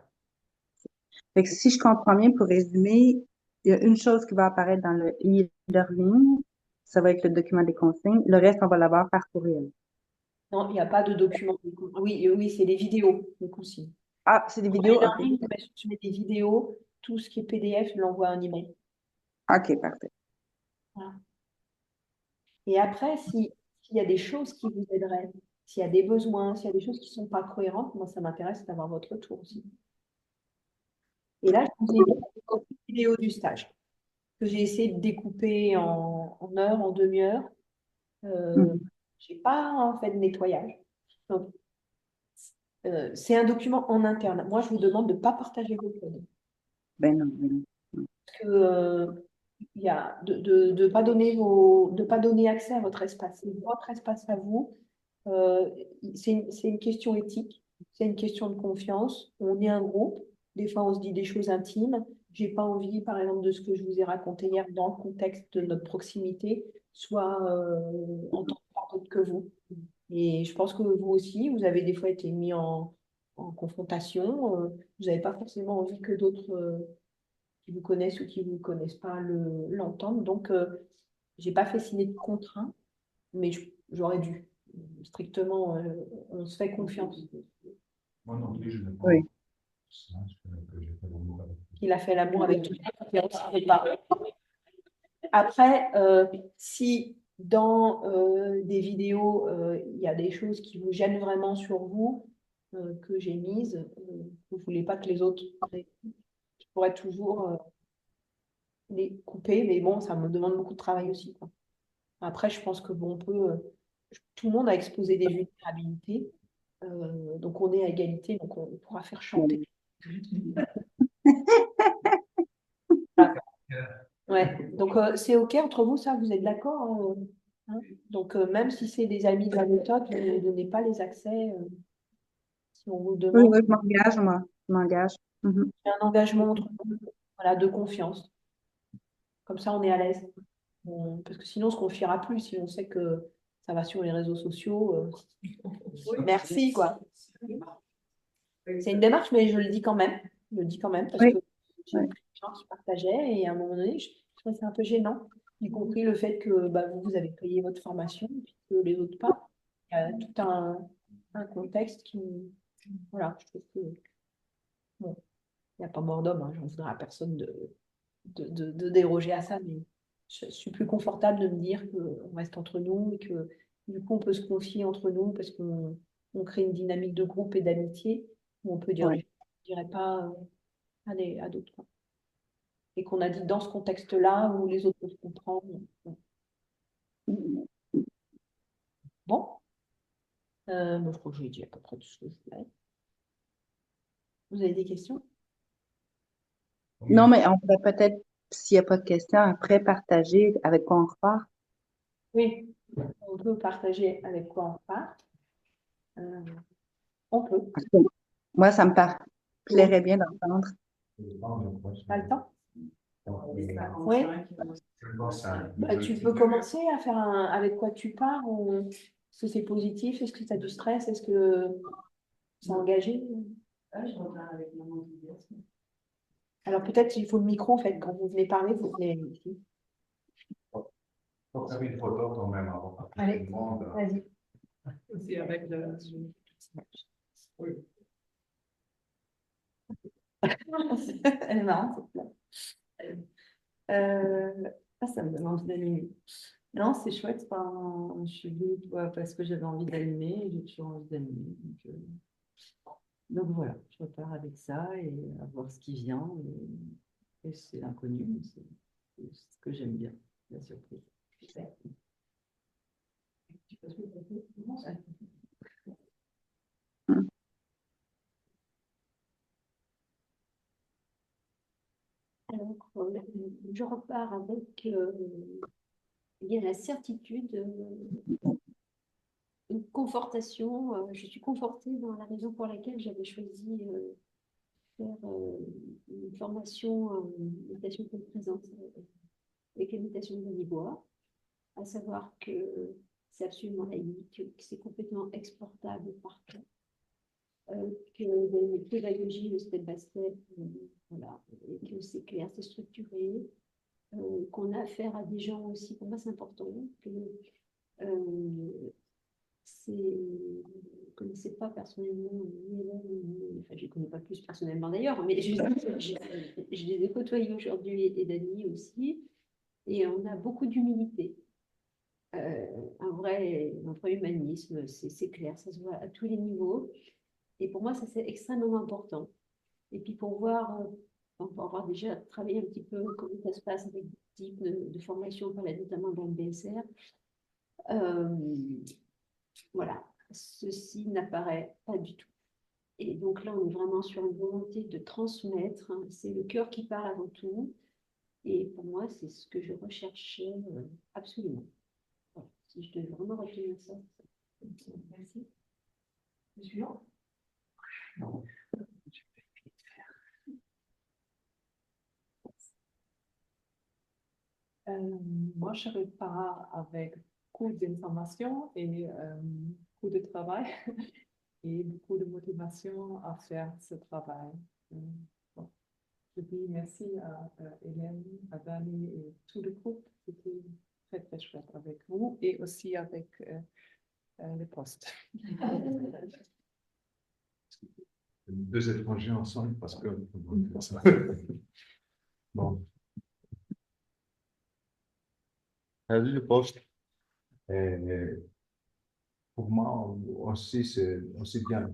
Fait que si je comprends bien, pour résumer, il y a une chose qui va apparaître dans le e-learning, ça va être le document des consignes. Le reste, on va l'avoir par courriel. Non, il n'y a pas de document. Oui, oui, c'est des vidéos de consignes. Ah, c'est des Pour vidéos? OK. e-learning, je mets des vidéos, tout ce qui est PDF, je l'envoie en email. OK, parfait. Voilà. Et après, s'il y a des choses qui vous aideraient, s'il y a des besoins, s'il y a des choses qui ne sont pas cohérentes, moi, ça m'intéresse d'avoir votre retour aussi. Et là, je vous ai mis une vidéo du stage que j'ai essayé de découper en heures, en demi-heure. Je Mhm. n'ai pas fait de nettoyage. Donc, c'est un document en interne. Moi, je vous demande de ne pas partager vos codes. Ben non, ben non. Non. Que, il y a de pas donner de pas donner accès à votre espace. C'est votre espace à vous. C'est une question éthique. C'est une question de confiance. On est un groupe. Des fois, on se dit des choses intimes. J'ai pas envie, par exemple, de ce que je vous ai raconté hier dans le contexte de notre proximité, soit entendu par d'autres que vous. Et je pense que vous aussi, vous avez des fois été mis en confrontation. Vous n'avez pas forcément envie que d'autres qui vous connaissent ou qui ne vous connaissent pas l'entendent. Donc, j'ai pas fait signer de contraint, mais j'aurais dû. Strictement, on se fait confiance. Moi non plus, je ne pense Oui. que j'ai fait l'amour avec vous. Il a fait l'amour avec tout le monde. Après, si dans des vidéos, il y a des choses qui vous gênent vraiment sur vous, que j'ai mises, vous ne voulez pas que les autres, je pourrais toujours les couper, mais bon, ça me demande beaucoup de travail aussi, quoi. Après, je pense que bon, on peut, tout le monde a exposé des vulnérabilités, donc on est à égalité, donc on pourra faire chanter. Voilà. Ouais, donc c'est OK entre vous, ça, vous êtes d'accord, hein. Donc même si c'est des amis de la méthode, vous ne donnez pas les accès si on vous Oui, demande. oui, je m'engage, moi. Je m'engage. Mhm. C'est un engagement entre vous, voilà, de confiance. Comme ça, on est à l'aise. Parce que sinon, on ne se confiera plus si on sait que ça va sur les réseaux sociaux. Merci, quoi. C'est une démarche, mais je le dis quand même. Je le dis quand même parce Oui, que j'ai oui. eu des gens qui partageaient et à un moment donné, je trouvais ça un peu gênant, y compris le fait que bah, vous avez payé votre formation et puis que les autres pas. Il y a tout un contexte qui. Voilà, je trouve que. Bon, il n'y a pas mort d'homme, hein, j'en voudrais à personne de déroger à ça, mais je suis plus confortable de me dire qu'on reste entre nous et que du coup, on peut se confier entre nous parce qu'on crée une dynamique de groupe et d'amitié où on peut dire, Oui. je dirais pas à d'autres, quoi. Et qu'on a dit dans ce contexte-là où les autres peuvent comprendre. Bon, je crois que j'ai dit à peu près tout ce que je voulais. Vous avez des questions? Non, mais on pourrait peut-être, s'il n'y a pas de questions, après partager avec quoi on repart. Oui, on peut partager avec quoi on part. Euh, on peut. Parce que moi, ça me plairait bien d'entendre. Pas le temps? Oui. Oui. Je pense à Bah, tu peux commencer à faire avec quoi tu pars ou est-ce que c'est positif? Est-ce que tu as du stress? Est-ce que c'est engagé? Je repars avec mon enthousiasme. Alors peut-être il faut le micro en fait. Quand vous venez parler, vous venez ici. Pour faire une photo quand même avant parce que tout Allez, le monde. vas-y. Aussi avec le. Oui. Elle est marrante, cette blague. Ça me donne envie d'animer. Non, c'est chouette. Enfin, je suis venue parce que j'avais envie d'animer et j'ai toujours envie d'animer. Donc voilà, je repars avec ça et à voir ce qui vient. Et c'est l'inconnu, mais c'est ce que j'aime bien, la surprise. Alors, je repars avec bien la certitude, une confortation. Je suis confortée dans la raison pour laquelle j'avais choisi faire une formation en méditation pleine présence avec la méditation de Liboire, à savoir que c'est absolument laïque, que c'est complètement exportable partout, que les pédagogies, le step by step, voilà, et que c'est clair, c'est structuré, qu'on a affaire à des gens aussi, pour moi c'est important, que je ne connaissais pas personnellement ni Hélène, enfin je ne les connais pas plus personnellement d'ailleurs, mais je les ai côtoyés aujourd'hui et Dani aussi, et on a beaucoup d'humilité. Un vrai humanisme, c'est clair, ça se voit à tous les niveaux. Et pour moi, ça c'est extrêmement important. Et puis pour avoir déjà travaillé un petit peu comment ça se passe avec des types de formation, notamment dans le BSR, voilà, ceci n'apparaît pas du tout. Et donc là, on est vraiment sur une volonté de transmettre, hein, c'est le cœur qui parle avant tout. Et pour moi, c'est ce que je recherchais absolument. Voilà. Si je devais vraiment retenir ça. Merci. Le suivant. Moi, je repars avec beaucoup d'informations et beaucoup de travail et beaucoup de motivation à faire ce travail. Bon, je dis merci à Hélène, à Dani et tout le groupe. C'était très, très chouette avec vous et aussi avec le poste. Deux étrangers ensemble parce que. Bon. Salut le poste. Et pour moi aussi, c'est aussi bien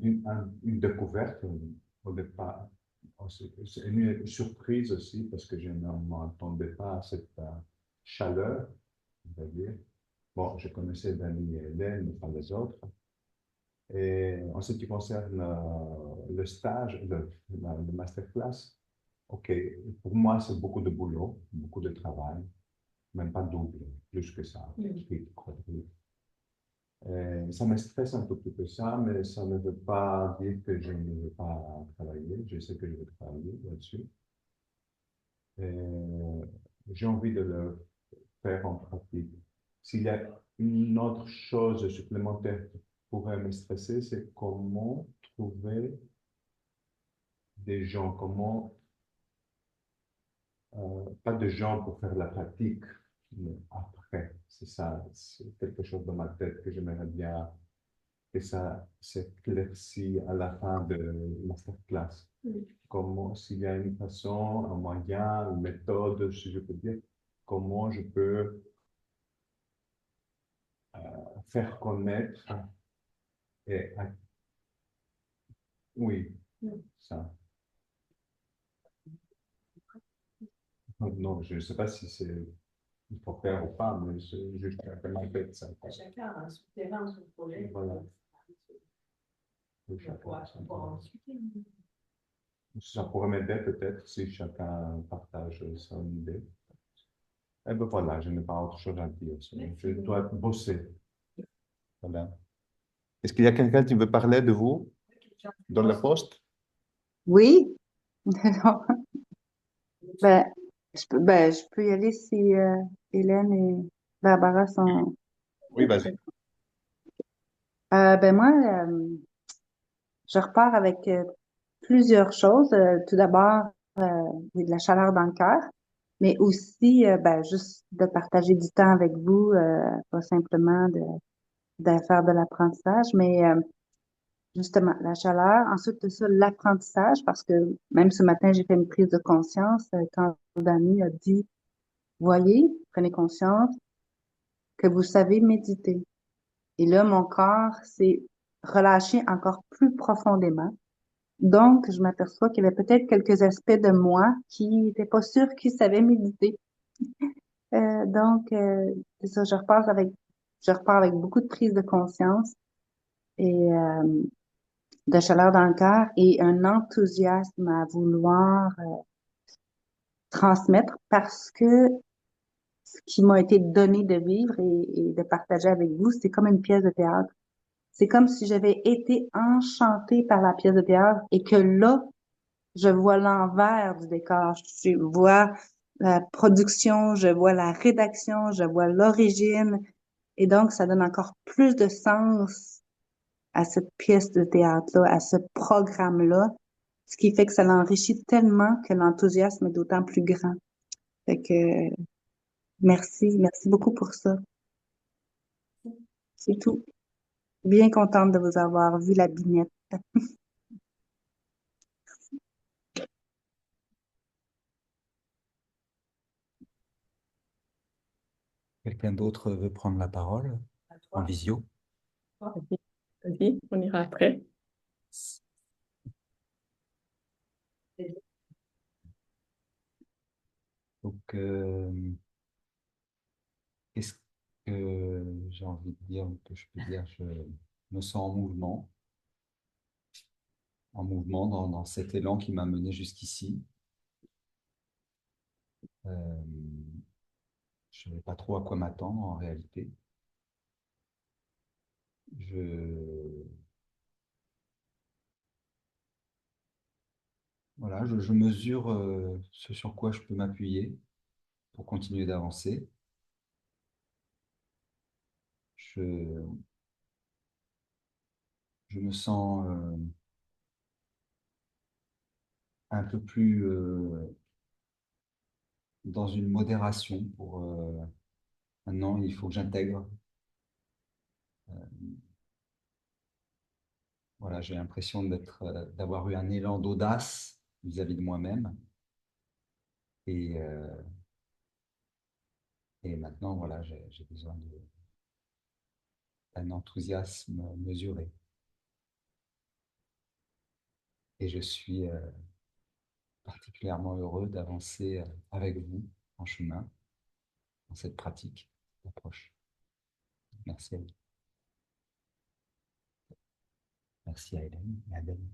une découverte au départ. C'est une surprise aussi parce que je ne m'attendais pas à cette chaleur, on va dire. Bon, je connaissais Dani et Hélène, mais pas les autres. Et en ce qui concerne le stage, le masterclass, ok, pour moi, c'est beaucoup de boulot, beaucoup de travail, même pas double, plus que ça, triple, quadruple. Ça me stresse un tout petit peu ça, mais ça ne veut pas dire que je ne veux pas travailler. Je sais que je veux travailler là-dessus. J'ai envie de le faire en pratique. S'il y a une autre chose supplémentaire qui pourrait me stresser, c'est comment trouver des gens, comment, pas de gens pour faire la pratique, mais après, c'est ça, c'est quelque chose dans ma tête que j'aimerais bien que ça s'éclaircit à la fin de la masterclass. Comment, s'il y a une façon, un moyen, une méthode, si je peux dire, comment je peux faire connaître et, oui, ça. Non, je ne sais pas si c'est il faut faire ou pas, mais c'est juste un ma tête ça. Chacun a un souterrain, son projet. Voilà. Ça pourrait m'aider peut-être si chacun partage son idée. Et ben voilà, je n'ai pas autre chose à dire. Je dois bosser. Voilà. Est-ce qu'il y a quelqu'un qui veut parler de vous dans le poste? Oui. Ben, je peux y aller si Hélène et Barbara sont. Oui, vas-y. Ben moi, je repars avec plusieurs choses. Tout d'abord, oui, de la chaleur dans le cœur, mais aussi ben, juste de partager du temps avec vous, pas simplement de faire de l'apprentissage, mais justement la chaleur. Ensuite de ça, l'apprentissage, parce que même ce matin, j'ai fait une prise de conscience quand Dani a dit, voyez, prenez conscience que vous savez méditer. Et là, mon corps s'est relâché encore plus profondément. Donc, je m'aperçois qu'il y avait peut-être quelques aspects de moi qui n'étaient pas sûrs qu'ils savaient méditer. Donc, c'est ça, je repars avec beaucoup de prise de conscience et de chaleur dans le cœur et un enthousiasme à vouloir transmettre parce que ce qui m'a été donné de vivre et de partager avec vous, c'est comme une pièce de théâtre. C'est comme si j'avais été enchantée par la pièce de théâtre et que là, je vois l'envers du décor. Je vois la production, je vois la rédaction, je vois l'origine. Et donc, ça donne encore plus de sens à cette pièce de théâtre-là, à ce programme-là, ce qui fait que ça l'enrichit tellement que l'enthousiasme est d'autant plus grand. Fait que, merci beaucoup pour ça. C'est tout. Bien contente de vous avoir vu la bignette. Quelqu'un d'autre veut prendre la parole en visio? Vas-y, on ira après. Donc, qu'est-ce que j'ai envie de dire, que je peux dire, je me sens en mouvement dans cet élan qui m'a mené jusqu'ici. Je ne savais pas trop à quoi m'attendre en réalité. Je voilà, je mesure ce sur quoi je peux m'appuyer pour continuer d'avancer. Je, je me sens un peu plus dans une modération pour maintenant, il faut que j'intègre. Voilà, j'ai l'impression d'avoir eu un élan d'audace vis-à-vis de moi-même. Et, euh, et maintenant, voilà, j'ai besoin d'un enthousiasme mesuré. Et je suis particulièrement heureux d'avancer avec vous en chemin dans cette pratique d'approche. Merci à vous. Merci à Hélène et à Dany.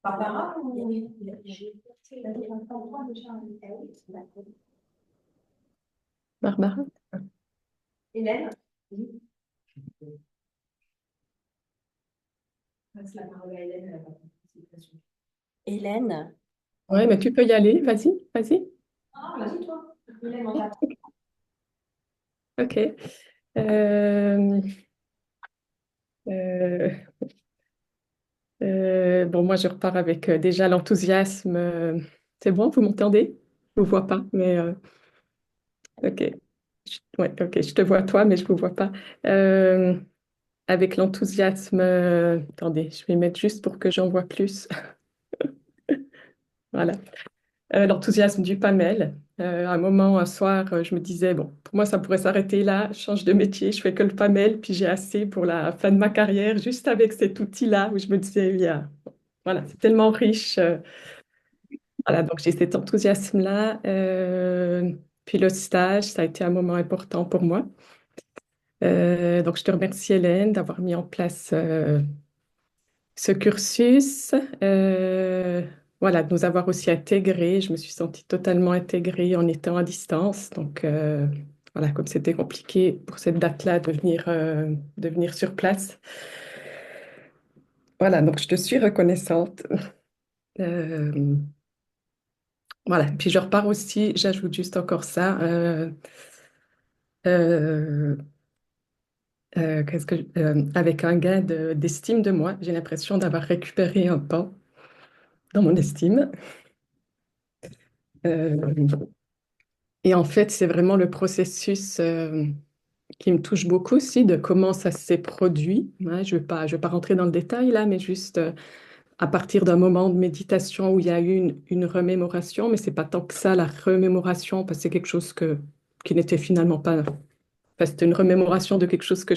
Barbara ou Barbara? Hélène? Passe la parole à Hélène, elle va participation. Hélène? Ouais, mais tu peux y aller, vas-y, vas-y. Ah, vas-y toi. Hélène, on t'attend. Ok. Euh, euh, bon, moi, je repars avec déjà l'enthousiasme. C'est bon, vous m'entendez? Je ne vous vois pas, mais ok. Ouais, ok, je te vois toi, mais je ne vous vois pas. Euh, avec l'enthousiasme, attendez, je vais mettre juste pour que j'en vois plus. Voilà. L'enthousiasme du PAMEL. À un moment, un soir, je me disais, bon, pour moi, ça pourrait s'arrêter là, je change de métier, je fais que le PAMEL, puis j'ai assez pour la fin de ma carrière, juste avec cet outil-là, où je me disais, voilà, c'est tellement riche. Voilà, donc j'ai cet enthousiasme-là. Puis le stage, ça a été un moment important pour moi. Donc je te remercie, Hélène, d'avoir mis en place ce cursus. Voilà, de nous avoir aussi intégrés. Je me suis sentie totalement intégrée en étant à distance. Donc voilà, comme c'était compliqué pour cette date-là de venir sur place. Voilà, donc je te suis reconnaissante. Euh, voilà, puis je repars aussi, j'ajoute juste encore ça. Euh, avec un gain d'estime de moi, j'ai l'impression d'avoir récupéré un pas dans mon estime. Euh, et en fait, c'est vraiment le processus qui me touche beaucoup aussi de comment ça s'est produit. Ouais, je vais pas rentrer dans le détail là, mais juste à partir d'un moment de méditation où il y a eu une remémoration, mais c'est pas tant que ça la remémoration, parce que c'est quelque chose qui n'était finalement pas. Enfin, c'était une remémoration de quelque chose que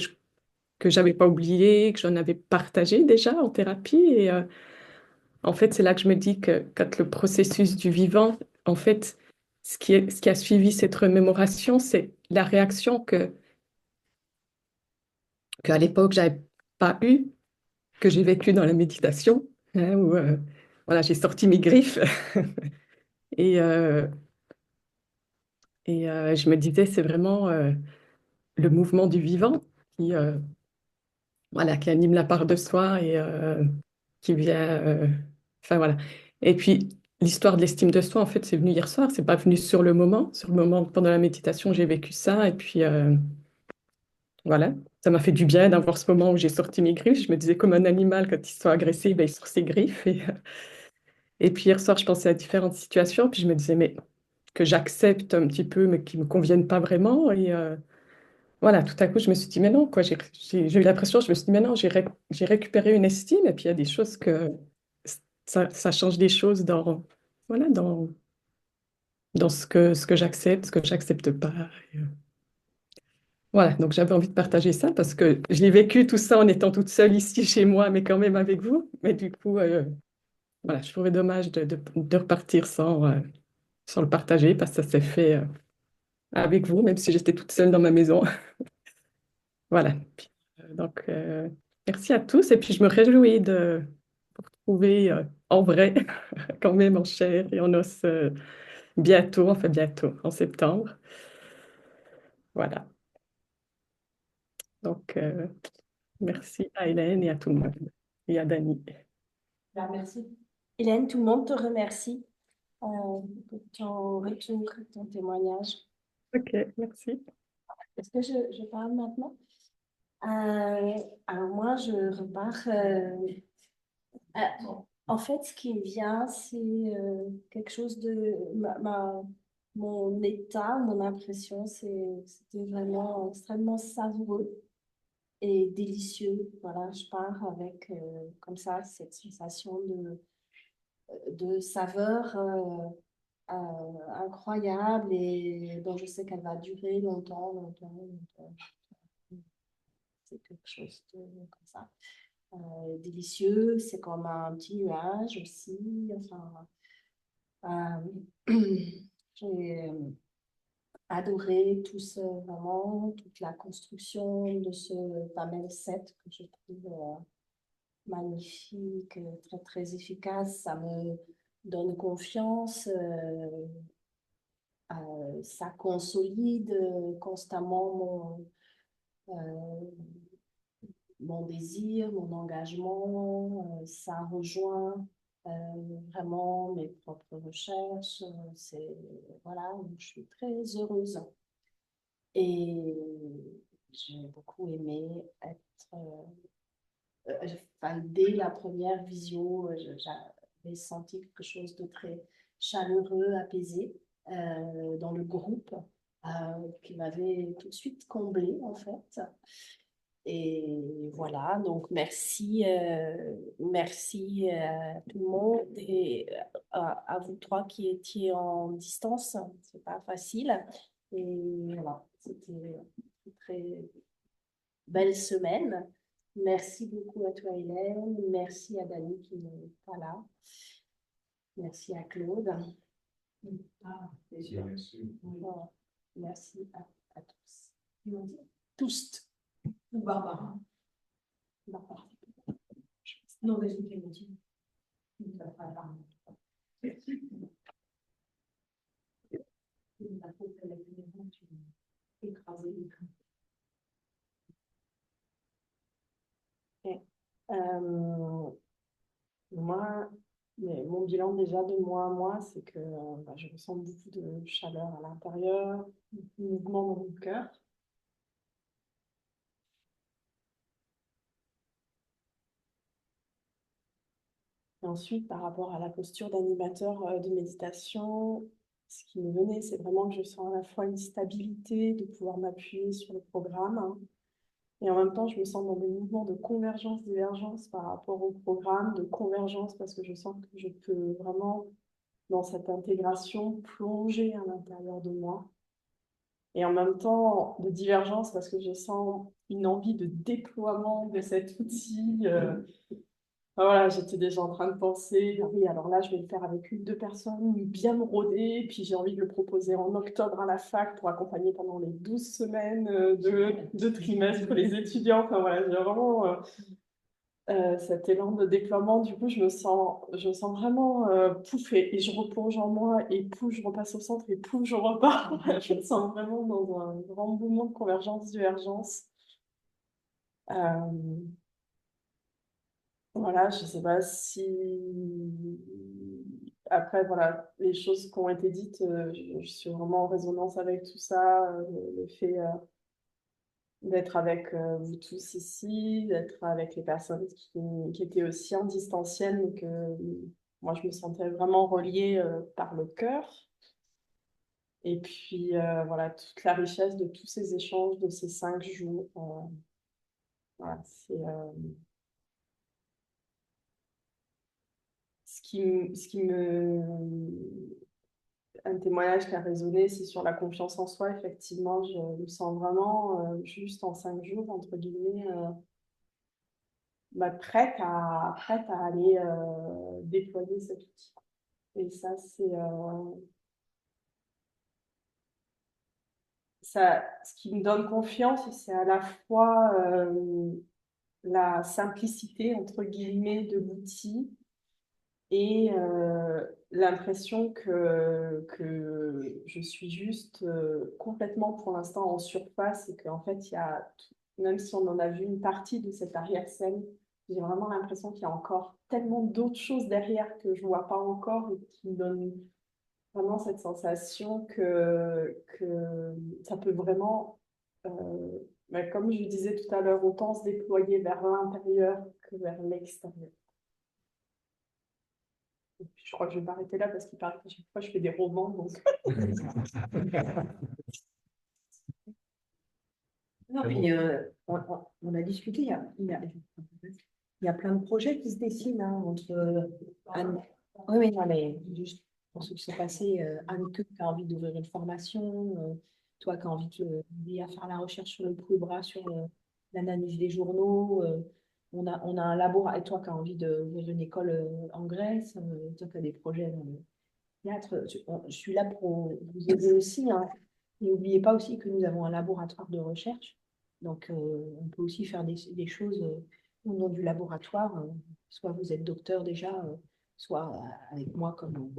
j'avais pas oublié, que j'en avais partagé déjà en thérapie. Et en fait, c'est là que je me dis que quand le processus du vivant, en fait, ce qui a suivi cette remémoration, c'est la réaction qu'à l'époque, j'avais pas eue, que j'ai vécue dans la méditation, hein, où voilà, j'ai sorti mes griffes. Et, euh, je me disais, c'est vraiment le mouvement du vivant qui, voilà, qui anime la part de soi et qui vient. Enfin voilà. Et puis l'histoire de l'estime de soi, en fait, c'est venu hier soir. C'est pas venu sur le moment. Sur le moment, pendant la méditation, j'ai vécu ça. Et puis voilà, ça m'a fait du bien d'avoir ce moment où j'ai sorti mes griffes. Je me disais comme un animal quand il se fait agresser, ben, il sort ses griffes. Et puis hier soir, je pensais à différentes situations. Puis je me disais mais que j'accepte un petit peu, mais qui me conviennent pas vraiment. Et voilà, tout à coup, je me suis dit, mais non, quoi, j'ai eu l'impression, je me suis dit, mais non, j'ai récupéré une estime, et puis il y a des choses que ça change des choses voilà, dans ce que j'accepte, ce que j'accepte pas. Et, voilà, donc j'avais envie de partager ça parce que je l'ai vécu tout ça en étant toute seule ici chez moi, mais quand même avec vous. Mais du coup, voilà, je trouvais dommage de repartir sans le partager parce que ça s'est fait avec vous, même si j'étais toute seule dans ma maison. Voilà. Puis, donc, merci à tous. Et puis, je me réjouis de vous retrouver en vrai, quand même en chair et en os, bientôt, en septembre. Voilà. Donc, merci à Hélène et à tout le monde. Et à Dani. Merci. Hélène, tout le monde te remercie pour ton retour, ton témoignage. Ok, merci. Est-ce que je parle maintenant? Alors moi, je repars. En fait, ce qui me vient, c'est quelque chose de mon état, mon impression, c'était vraiment extrêmement savoureux et délicieux. Voilà, je pars avec comme ça cette sensation de saveur incroyable et dont je sais qu'elle va durer longtemps, longtemps, longtemps. C'est quelque chose de comme ça. Délicieux, c'est comme un petit nuage aussi. Enfin, j'ai adoré vraiment toute la construction de ce Tamel 7 que je trouve magnifique, très très efficace. Ça me donne confiance. Ça consolide constamment mon désir, mon engagement, ça rejoint vraiment mes propres recherches. Voilà, je suis très heureuse. Et j'ai beaucoup aimé être. Enfin, dès la première visio, j'avais senti quelque chose de très chaleureux, apaisé dans le groupe qui m'avait tout de suite comblée en fait. Et voilà, donc merci à tout le monde et à vous trois qui étiez en distance. C'est pas facile. Et voilà, c'était une très belle semaine. Merci beaucoup à toi, Hélène. Merci à Dani qui n'est pas là. Merci à Claude. C'est sûr. Voilà. Merci à tous. Tous. Ou Barbara. Barbara. Non, vas-y, Clémentine. Ça fera Barbara. La faute, elle a fait des tu écrasé l'écran. Moi, mon bilan déjà de mois à mois, c'est que je ressens beaucoup de chaleur à l'intérieur, beaucoup de mouvement dans mon cœur. Et ensuite, par rapport à la posture d'animateur de méditation, ce qui me venait, c'est vraiment que je sens à la fois une stabilité de pouvoir m'appuyer sur le programme, hein, et en même temps, je me sens dans des mouvements de convergence, divergence par rapport au programme, de convergence parce que je sens que je peux vraiment, dans cette intégration, plonger à l'intérieur de moi. Et en même temps, de divergence parce que je sens une envie de déploiement de cet outil. Voilà, j'étais déjà en train de penser, ah oui, alors là, je vais le faire avec une, deux personnes, bien me roder, puis j'ai envie de le proposer en octobre à la fac pour accompagner pendant les 12 semaines de trimestre les étudiants. Enfin voilà, j'ai vraiment cet élan de déploiement. Du coup, je me sens vraiment pouffée et je replonge en moi et pouf, je repasse au centre et pouf, je repars. Je me sens vraiment dans un grand mouvement de convergence, divergence. Voilà, je ne sais pas si... Après, voilà, les choses qui ont été dites, je suis vraiment en résonance avec tout ça. Le fait d'être avec vous tous ici, d'être avec les personnes qui étaient aussi en distanciel, mais que moi, je me sentais vraiment reliée par le cœur. Et puis, voilà, toute la richesse de tous ces échanges, de ces 5 jours. Voilà, c'est... Un témoignage qui a résonné, c'est sur la confiance en soi. Effectivement, je me sens vraiment juste en 5 jours, entre guillemets, prête à aller déployer cet outil. Et ça, ce qui me donne confiance, c'est à la fois la simplicité, entre guillemets, de l'outil et l'impression que je suis juste complètement pour l'instant en surface et qu'en fait il y a même si on en a vu une partie de cette arrière-scène, j'ai vraiment l'impression qu'il y a encore tellement d'autres choses derrière que je ne vois pas encore et qui me donnent vraiment cette sensation que ça peut vraiment, comme je disais tout à l'heure, autant se déployer vers l'intérieur que vers l'extérieur. Et puis, je crois que je vais m'arrêter là parce qu'il paraît qu'à chaque fois je fais des romans, donc. Non, puis on a discuté, il y a plein de projets qui se dessinent entre Anne. Oui, oui, non, mais juste pour ce qui s'est passé, Anne qui a envie d'ouvrir une formation, toi qui as envie d'aider à faire la recherche sur le Poulbras, sur l'analyse des journaux, on a un laboratoire, et toi qui as envie d'ouvrir une école en Grèce, toi qui as des projets dans le théâtre, je suis là pour vous aider aussi, hein. Et n'oubliez pas aussi que nous avons un laboratoire de recherche. Donc, on peut aussi faire des choses au nom du laboratoire. Soit vous êtes docteur déjà, soit avec moi comme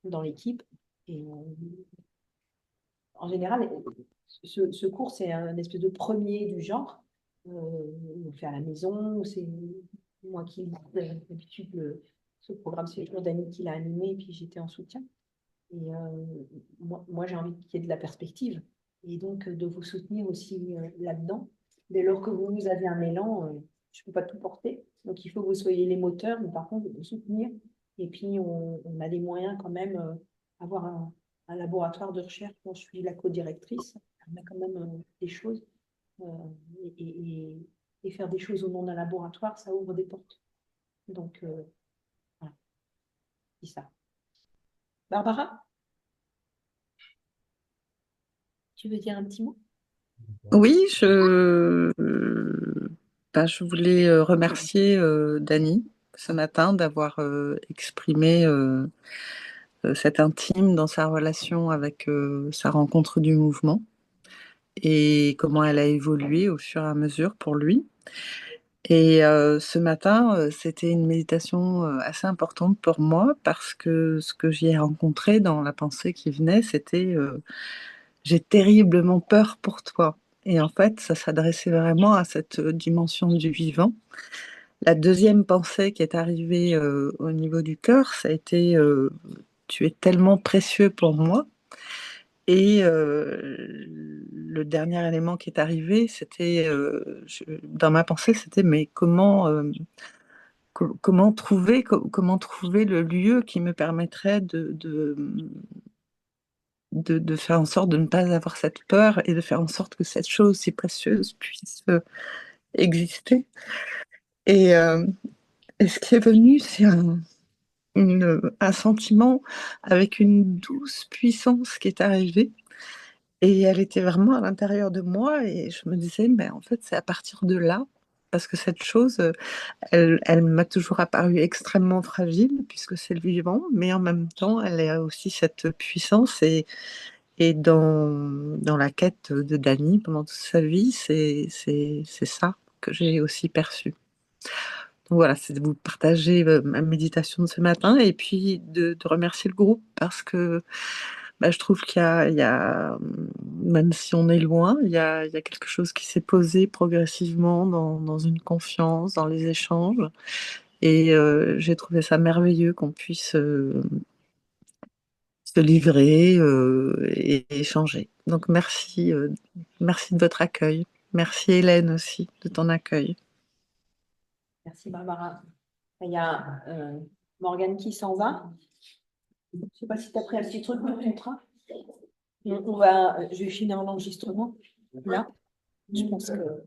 dans l'équipe. Et en général, ce cours, c'est un espèce de premier du genre. On le fait à la maison. C'est moi qui, d'habitude, ce programme, c'est toujours Dani qui l'a animé, et puis j'étais en soutien. Et moi j'ai envie qu'il y ait de la perspective et donc de vous soutenir aussi là-dedans. Dès lors que vous avez un élan, je ne peux pas tout porter. Donc il faut que vous soyez les moteurs, mais par contre, vous soutenir. Et puis on a des moyens quand même, avoir un laboratoire de recherche dont je suis la co-directrice. On a quand même des choses. euh, et faire des choses au nom d'un laboratoire, ça ouvre des portes. Donc voilà, c'est ça. Barbara, tu veux dire un petit mot? Oui, je voulais remercier Dany ce matin d'avoir exprimé cet intime dans sa relation avec sa rencontre du mouvement et comment elle a évolué au fur et à mesure pour lui. Et ce matin, c'était une méditation assez importante pour moi parce que ce que j'y ai rencontré dans la pensée qui venait, c'était j'ai terriblement peur pour toi. Et en fait, ça s'adressait vraiment à cette dimension du vivant. La deuxième pensée qui est arrivée au niveau du cœur, ça a été tu es tellement précieux pour moi. Et le dernier élément qui est arrivé, c'était dans ma pensée, c'était mais comment trouver le lieu qui me permettrait de faire en sorte de ne pas avoir cette peur et de faire en sorte que cette chose si précieuse puisse exister. Et, euh, et ce qui est venu, c'est un sentiment avec une douce puissance qui est arrivée. Et elle était vraiment à l'intérieur de moi et je me disais, mais en fait, c'est à partir de là, parce que cette chose, elle m'a toujours apparu extrêmement fragile, puisque c'est le vivant, mais en même temps, elle a aussi cette puissance et dans la quête de Dany pendant toute sa vie, c'est ça que j'ai aussi perçu. Donc voilà, c'est de vous partager ma méditation de ce matin et puis de remercier le groupe parce que je trouve qu'il y a, même si on est loin, il y a quelque chose qui s'est posé progressivement dans une confiance, dans les échanges. Et j'ai trouvé ça merveilleux qu'on puisse se livrer et échanger. Donc merci de votre accueil. Merci Hélène aussi de ton accueil. Merci Barbara. Il y a Morgane qui s'en va. Je ne sais pas si tu as pris un petit truc pour ton train. Je vais finir l'enregistrement là. Je pense que